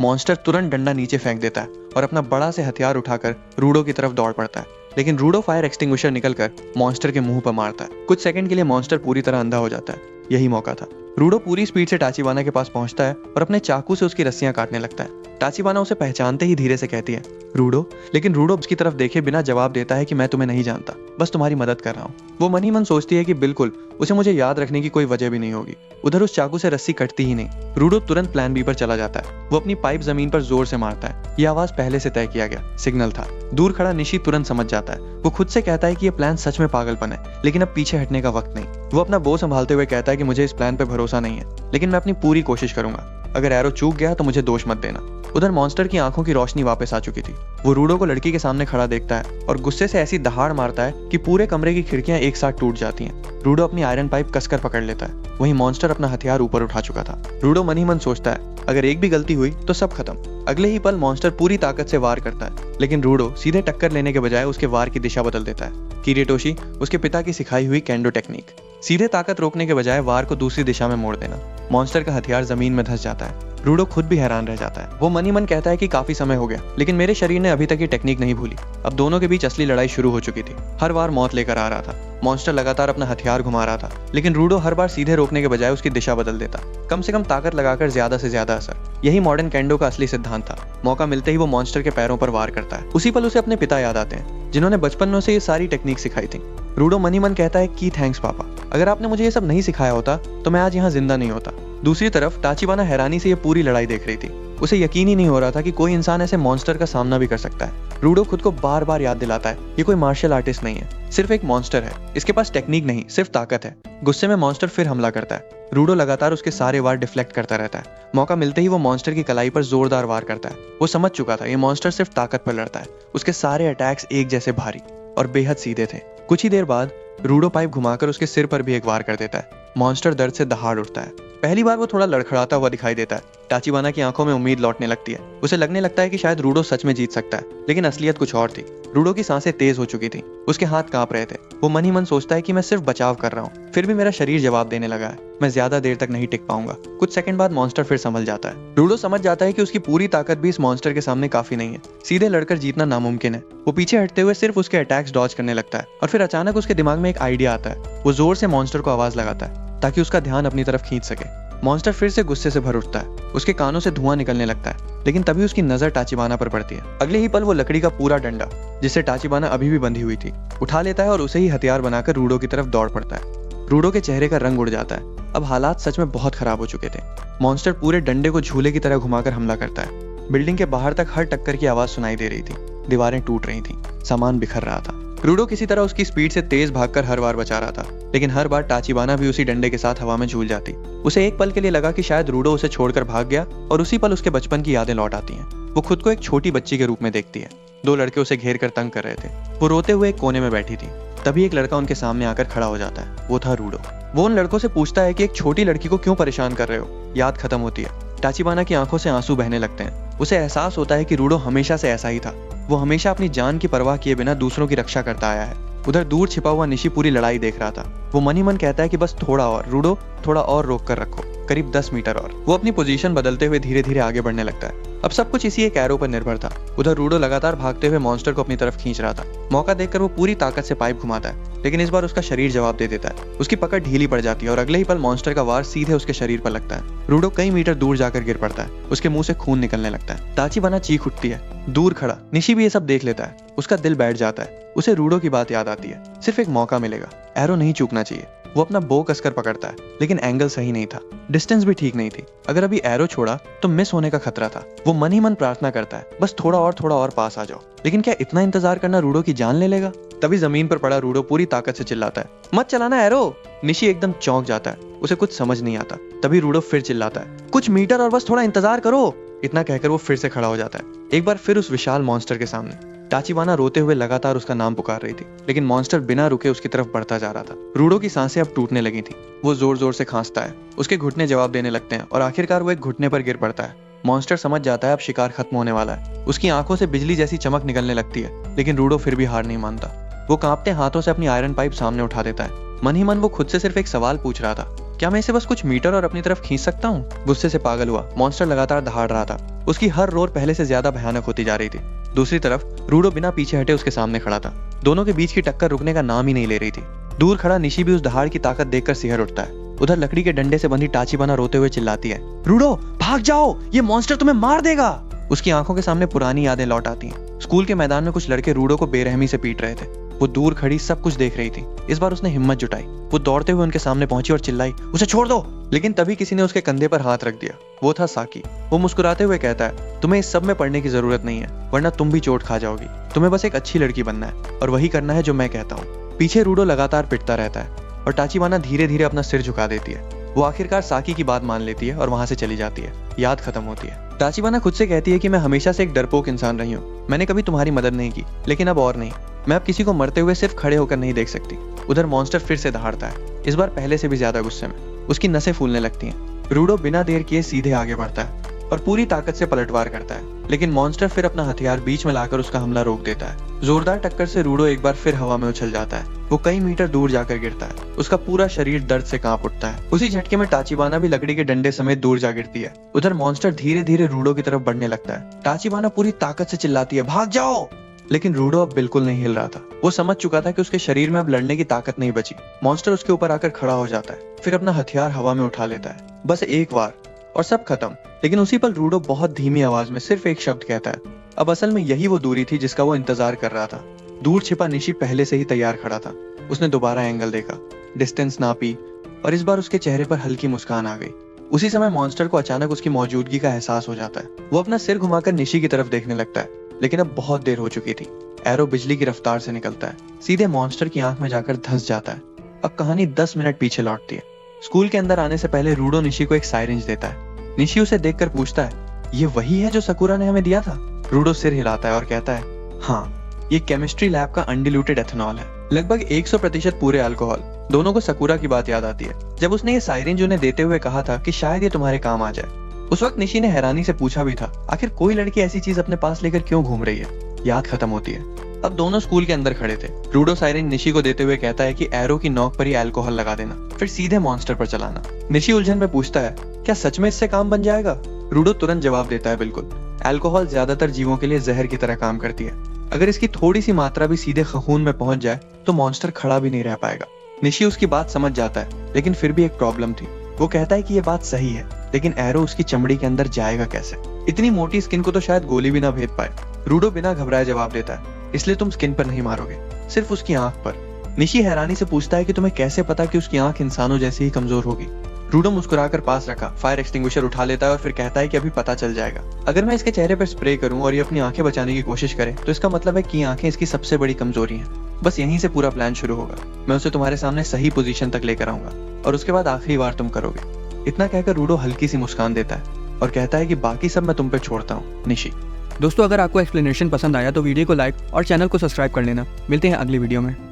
मॉन्स्टर तुरंत डंडा नीचे फेंक देता है और अपना बड़ा से हथियार उठाकर रूडो की तरफ दौड़ पड़ता है। लेकिन रूडो फायर एक्सटिंग्विशर निकलकर मॉन्स्टर के मुंह पर मारता है। कुछ सेकंड के लिए मॉन्स्टर पूरी तरह अंधा हो जाता है। यही मौका था। रूडो पूरी स्पीड से ताचिबाना के पास पहुंचता है और अपने चाकू से उसकी रस्सियां काटने लगता है। ताचिबाना उसे पहचानते ही धीरे से कहती है, रूडो। लेकिन रूडो उसकी तरफ देखे बिना जवाब देता है कि मैं तुम्हें नहीं जानता, बस तुम्हारी मदद कर रहा हूँ। वो मन ही मन सोचती है कि बिल्कुल उसे मुझे याद रखने की कोई वजह भी नहीं होगी। उधर उस चाकू से रस्सी कटती ही नहीं। रूडो तुरंत प्लान बी पर चला जाता है। वो अपनी पाइप जमीन पर जोर से मारता है। ये आवाज पहले से तय किया गया सिग्नल था। दूर खड़ा निशी तुरंत समझ जाता है। वो खुद से कहता है कि ये प्लान सच में पागलपन है, लेकिन अब पीछे हटने का वक्त नहीं। वो अपना बो संभालते हुए कहता है कि मुझे इस प्लान पर भरोसा नहीं है, लेकिन मैं अपनी पूरी कोशिश करूंगा। अगर एरो चूक गया तो मुझे दोष मत देना। उधर मॉन्स्टर की आंखों की रोशनी वापस आ चुकी थी। वो रूडो को लड़की के सामने खड़ा देखता है और गुस्से से ऐसी दहाड़ मारता है कि पूरे कमरे की खिड़कियां एक साथ टूट जाती हैं। रूडो अपनी आयरन पाइप कसकर पकड़ लेता है। वहीं मॉन्स्टर अपना हथियार ऊपर उठा चुका था। रूडो मन ही मन सोचता है, अगर एक भी गलती हुई तो सब खत्म। अगले ही पल मॉन्स्टर पूरी ताकत से वार करता है, लेकिन रूडो सीधे टक्कर लेने के बजाय उसके वार की दिशा बदल देता है। किरीटोशी, उसके पिता की सिखाई हुई केंडो टेक्निक। सीधे ताकत रोकने के बजाय वार को दूसरी दिशा में मोड़ देना। मॉन्स्टर का हथियार जमीन में धंस जाता है। रूडो खुद भी हैरान रह जाता है। वो मन ही मन कहता है कि काफी समय हो गया, लेकिन मेरे शरीर ने अभी तक ये टेक्निक नहीं भूली। अब दोनों के बीच असली लड़ाई शुरू हो चुकी थी। हर बार मौत लेकर आ रहा था। मॉन्स्टर लगातार अपना हथियार घुमा रहा था, लेकिन रूडो हर बार सीधे रोकने के बजाय उसकी दिशा बदल देता। कम से कम ताकत लगाकर ज्यादा से ज्यादा असर। यही मॉडर्न केंडो का असली सिद्धांत था। मौका मिलते ही वो मॉन्स्टर के पैरों पर वार करता है। उसी पल उसे अपने पिता याद आते हैं, जिन्होंने बचपन में उसे ये सारी टेक्निक सिखाई थी। रूडो मन ही मन कहता है कि थैंक्स पापा, अगर आपने मुझे ये सब नहीं सिखाया होता तो मैं आज यहाँ जिंदा नहीं होता। दूसरी तरफ ताचिबाना हैरानी से ये पूरी लड़ाई देख रही थी। उसे यकीन ही नहीं हो रहा था कि कोई इंसान ऐसे मॉन्स्टर का सामना भी कर सकता है। रूडो खुद को बार बार याद दिलाता है, ये कोई मार्शल आर्टिस्ट नहीं है, सिर्फ एक मॉन्स्टर है। इसके पास टेक्निक नहीं, सिर्फ ताकत है। गुस्से में मॉन्स्टर फिर हमला करता है। रूडो लगातार उसके सारे वार डिफ्लेक्ट करता रहता है। मौका मिलते ही वो मॉन्स्टर की कलाई पर जोरदार वार करता है। वो समझ चुका था ये मॉन्स्टर सिर्फ ताकत पर लड़ता है। उसके सारे अटैक्स एक जैसे भारी और बेहद सीधे थे। कुछ ही देर बाद रूडो पाइप घुमाकर उसके सिर पर भी एक वार कर देता है। मॉन्स्टर दर्द से दहाड़ उठता है। पहली बार वो थोड़ा लड़खड़ाता हुआ दिखाई देता है। ताचिबाना की आंखों में उम्मीद लौटने लगती है। उसे लगने लगता है कि शायद रूडो सच में जीत सकता है, लेकिन असलियत कुछ और थी। रूडो की सांसें तेज हो चुकी थी। उसके हाथ कांप रहे थे। वो मन ही मन सोचता है कि मैं सिर्फ बचाव कर रहा हूँ, फिर भी मेरा शरीर जवाब देने लगा है। मैं ज्यादा देर तक नहीं टिक पाऊंगा। कुछ सेकंड बाद मॉन्स्टर फिर संभल जाता है। रूडो समझ जाता है कि उसकी पूरी ताकत भी इस मॉन्स्टर के सामने काफी नहीं है। सीधे लड़कर जीतना नामुमकिन है। वो पीछे हटते हुए सिर्फ उसके अटैक्स डॉज करने लगता है और फिर अचानक उसके दिमाग में एक आइडिया आता है। वो जोर से मॉन्स्टर को आवाज लगाता है ताकि उसका ध्यान अपनी तरफ खींच सके। मॉन्स्टर फिर से गुस्से से भर उठता है। उसके कानों से धुआं निकलने लगता है, लेकिन तभी उसकी नजर ताचिबाना पर पड़ती है। अगले ही पल वो लकड़ी का पूरा डंडा, जिससे ताचिबाना अभी भी बंधी हुई थी, उठा लेता है और उसे ही हथियार बनाकर रूडो की तरफ दौड़ पड़ता है। रूडो के चेहरे का रंग उड़ जाता है। अब हालात सच में बहुत खराब हो चुके थे। मॉन्स्टर पूरे डंडे को झूले की तरह घुमाकर हमला करता है। बिल्डिंग के बाहर तक हर टक्कर की आवाज सुनाई दे रही थी। दीवारें टूट रही थी, सामान बिखर रहा था। रूडो किसी तरह उसकी स्पीड से तेज भागकर हर बार बचा रहा था, लेकिन हर बार ताचिबाना भी उसी डंडे के साथ हवा में झूल जाती। उसे एक पल के लिए लगा कि शायद रूडो उसे छोड़कर भाग गया और उसी पल उसके बचपन की यादें लौट आती हैं। वो खुद को एक छोटी बच्ची के रूप में देखती है। दो लड़के उसे घेर कर तंग कर रहे थे। वो रोते हुए एक कोने में बैठी थी। तभी एक लड़का उनके सामने आकर खड़ा हो जाता है। वो था रूडो। वो उन लड़कों से पूछता है कि एक छोटी लड़की को क्यों परेशान कर रहे हो। याद खत्म होती है। टाचिबाना की आंखों से आंसू बहने लगते हैं। उसे एहसास होता है कि रूडो हमेशा से ऐसा ही था। वो हमेशा अपनी जान की परवाह किए बिना दूसरों की रक्षा करता आया है। उधर दूर छिपा हुआ निशी पूरी लड़ाई देख रहा था। वो मन ही मन कहता है कि बस थोड़ा और रूडो, थोड़ा और रोक कर रखो, करीब 10 मीटर और। वो अपनी पोजीशन बदलते हुए धीरे धीरे आगे बढ़ने लगता है। अब सब कुछ इसी एक एरो पर निर्भर था। उधर रूडो लगातार भागते हुए मॉन्स्टर को अपनी तरफ खींच रहा था। मौका देखकर वो पूरी ताकत से पाइप घुमाता है, लेकिन इस बार उसका शरीर जवाब दे देता है। उसकी पकड़ ढीली पड़ जाती है और अगले ही पल मॉन्स्टर का वार सीधे उसके शरीर पर लगता है। रूडो कई मीटर दूर जाकर गिर पड़ता है। उसके मुंह से खून निकलने लगता है। टाचिबाना चीख उठती है। दूर खड़ा निशी भी ये सब देख लेता है। उसका दिल बैठ जाता है। उसे रूडो की बात याद आती है। सिर्फ एक मौका मिलेगा, एरो नहीं चूकना चाहिए। वो अपना बो कसकर पकड़ता है, लेकिन एंगल सही नहीं था, डिस्टेंस भी ठीक नहीं थी। अगर अभी एरो छोड़ा तो मिस होने का खतरा था। वो मन ही मन प्रार्थना करता है, बस थोड़ा और पास आ जाओ। लेकिन क्या इतना इंतजार करना रूडो की जान ले लेगा? तभी जमीन पर पड़ा रूडो पूरी ताकत से चिल्लाता है, मत चलाना एरो। निशी एकदम चौंक जाता है। उसे कुछ समझ नहीं आता। तभी रूडो फिर चिल्लाता है, कुछ मीटर और बस थोड़ा इंतजार करो। इतना कहकर वो फिर से खड़ा हो जाता है, एक बार फिर उस विशाल मॉन्स्टर के सामने। टाचिबाना रोते हुए लगातार उसका नाम पुकार रही थी, लेकिन मॉन्स्टर बिना रुके उसकी तरफ बढ़ता जा रहा था। रूडो की सांसें अब टूटने लगी थी। वो जोर जोर से खांसता है। उसके घुटने जवाब देने लगते हैं और आखिरकार वो एक घुटने पर गिर पड़ता है। मॉन्स्टर समझ जाता है अब शिकार खत्म होने वाला है। उसकी आंखों से बिजली जैसी चमक निकलने लगती है, लेकिन रूडो फिर भी हार नहीं मानता। वो कांपते हाथों से अपनी आयरन पाइप सामने उठा देता है। मन ही मन वो खुद से सिर्फ एक सवाल पूछ रहा था, क्या मैं इसे बस कुछ मीटर और अपनी तरफ खींच सकता हूँ? गुस्से से पागल हुआ मॉन्स्टर लगातार दहाड़ रहा था। उसकी हर रोर पहले से ज्यादा भयानक होती जा रही थी। दूसरी तरफ रूडो बिना पीछे हटे उसके सामने खड़ा था। दोनों के बीच की टक्कर रुकने का नाम ही नहीं ले रही थी। दूर खड़ा निशी भी उस दहाड़ की ताकत देखकर सिहर उठता है। उधर लकड़ी के डंडे से बंधी टाचिबाना रोते हुए चिल्लाती है, रूडो भाग जाओ, ये मॉन्स्टर तुम्हें मार देगा। उसकी आंखों के सामने पुरानी यादें लौट आती हैं। स्कूल के मैदान में कुछ लड़के रूडो को बेरहमी से पीट रहे थे। वो दूर खड़ी सब कुछ देख रही थी। इस बार उसने हिम्मत जुटाई। वो दौड़ते हुए उनके सामने पहुंची और चिल्लाई, उसे छोड़ दो। लेकिन तभी किसी ने उसके कंधे पर हाथ रख दिया। वो था साकी। वो मुस्कुराते हुए कहता है, तुम्हें इस सब में पढ़ने की जरूरत नहीं है, वरना तुम भी चोट खा जाओगी। तुम्हें बस एक अच्छी लड़की बनना है और वही करना है जो मैं कहता हूँ। पीछे रूडो लगातार पिटता रहता है और टाचिबाना धीरे धीरे अपना सिर झुका देती है। वो आखिरकार साकी की बात मान लेती है और वहां से चली जाती है। याद खत्म होती है। टाचिबाना खुद से कहती है कि मैं हमेशा से एक डरपोक इंसान रही हूँ। मैंने कभी तुम्हारी मदद नहीं की, लेकिन अब और नहीं। मैं अब किसी को मरते हुए सिर्फ खड़े होकर नहीं देख सकती। उधर मॉन्स्टर फिर से दहाड़ता है, इस बार पहले से भी ज्यादा गुस्से में। उसकी नसें फूलने लगती हैं। रूडो बिना देर किए सीधे आगे बढ़ता है और पूरी ताकत से पलटवार करता है, लेकिन मॉन्स्टर फिर अपना हथियार बीच में लाकर उसका हमला रोक देता है। जोरदार टक्कर से रूडो एक बार फिर हवा में उछल जाता है। वो कई मीटर दूर जाकर गिरता है। उसका पूरा शरीर दर्द से कांप उठता है। उसी झटके में टाचिबाना भी लकड़ी के डंडे समेत दूर जा गिरती है। उधर मॉन्स्टर धीरे धीरे रूडो की तरफ बढ़ने लगता है। टाचिबाना पूरी ताकत से चिल्लाती है, भाग जाओ। लेकिन रूडो अब बिल्कुल नहीं हिल रहा था। वो समझ चुका था कि उसके शरीर में अब लड़ने की ताकत नहीं बची। मॉन्स्टर उसके ऊपर आकर खड़ा हो जाता है, फिर अपना हथियार हवा में उठा लेता है। बस एक बार और सब खत्म। लेकिन उसी पल रूडो बहुत धीमी आवाज में सिर्फ एक शब्द कहता है। अब असल में यही वो दूरी थी जिसका वो इंतजार कर रहा था। दूर छिपा निशी पहले से ही तैयार खड़ा था। उसने दोबारा एंगल देखा, डिस्टेंस नापी और इस बार उसके चेहरे पर हल्की मुस्कान आ गई। उसी समय मॉन्स्टर को अचानक उसकी मौजूदगी का एहसास हो जाता है। वो अपना सिर घुमाकर निशी की तरफ देखने लगता है, लेकिन अब बहुत देर हो चुकी थी। एरो बिजली की रफ्तार से निकलता है, सीधे मॉन्स्टर की आंख में जाकर धंस जाता है। अब कहानी 10 मिनट पीछे लौटती है। स्कूल के अंदर आने से पहले रूडो निशी को एक साइरेंज देता है। निशी उसे देखकर पूछता है, ये वही है जो सकुरा ने हमें दिया था? रूडो सिर हिलाता है और कहता है, हाँ, ये केमिस्ट्री लैब का अनडिल्यूटेड एथेनॉल है, लगभग 100% पूरे अल्कोहल। दोनों को सकुरा की बात याद आती है, जब उसने ये साइरेंज उन्हें देते हुए कहा था कि शायद ये तुम्हारे काम आ जाए। उस वक्त निशी ने हैरानी से पूछा भी था, आखिर कोई लड़की ऐसी चीज अपने पास लेकर क्यों घूम रही है? याद खत्म होती है। अब दोनों स्कूल के अंदर खड़े थे। रूडो साइरेंज निशी को देते हुए कहता है कि एरो की नोक पर ही अल्कोहल लगा देना, फिर सीधे मॉन्स्टर पर चलाना। निशी उलझन में पूछता है, क्या सच में इससे काम बन जाएगा? रूडो तुरंत जवाब देता है, बिल्कुल। अल्कोहल ज्यादातर जीवों के लिए जहर की तरह काम करती है। अगर इसकी थोड़ी सी मात्रा भी सीधे खून में पहुंच जाए तो मॉन्स्टर खड़ा भी नहीं रह पाएगा। निशी उसकी बात समझ जाता है, लेकिन फिर भी एक प्रॉब्लम थी। वो कहता है कि ये बात सही है, लेकिन एरो उसकी चमड़ी के अंदर जाएगा कैसे? इतनी मोटी स्किन को तो शायद गोली भी ना भेद पाए। रूडो बिना घबराए जवाब देता है, इसलिए तुम स्किन पर नहीं मारोगे, सिर्फ उसकी आंख पर। निशी हैरानी से पूछता है कि तुम्हें कैसे पता कि उसकी आंख इंसानों जैसी ही कमजोर होगी? रूडो मुस्कुराकर पास रखा फायर एक्सटिंग्विशर उठा लेता है और फिर कहता है कि अभी पता चल जाएगा। अगर मैं इसके चेहरे पर स्प्रे करूं और ये अपनी आंखें बचाने की कोशिश करे तो इसका मतलब है कि आंखें इसकी सबसे बड़ी कमजोरी हैं। बस यहीं से पूरा प्लान शुरू होगा। मैं उसे तुम्हारे सामने सही पोजीशन तक लेकर आऊंगा और उसके बाद आखिरी बार तुम करोगे। इतना कहकर रूडो हल्की सी मुस्कान देता है और कहता है कि बाकी सब मैं तुम पे छोड़ता हूँ निशी। दोस्तों अगर आपको एक्सप्लेनेशन पसंद आया तो वीडियो को लाइक और चैनल को सब्सक्राइब कर लेना। मिलते हैं अगली वीडियो में।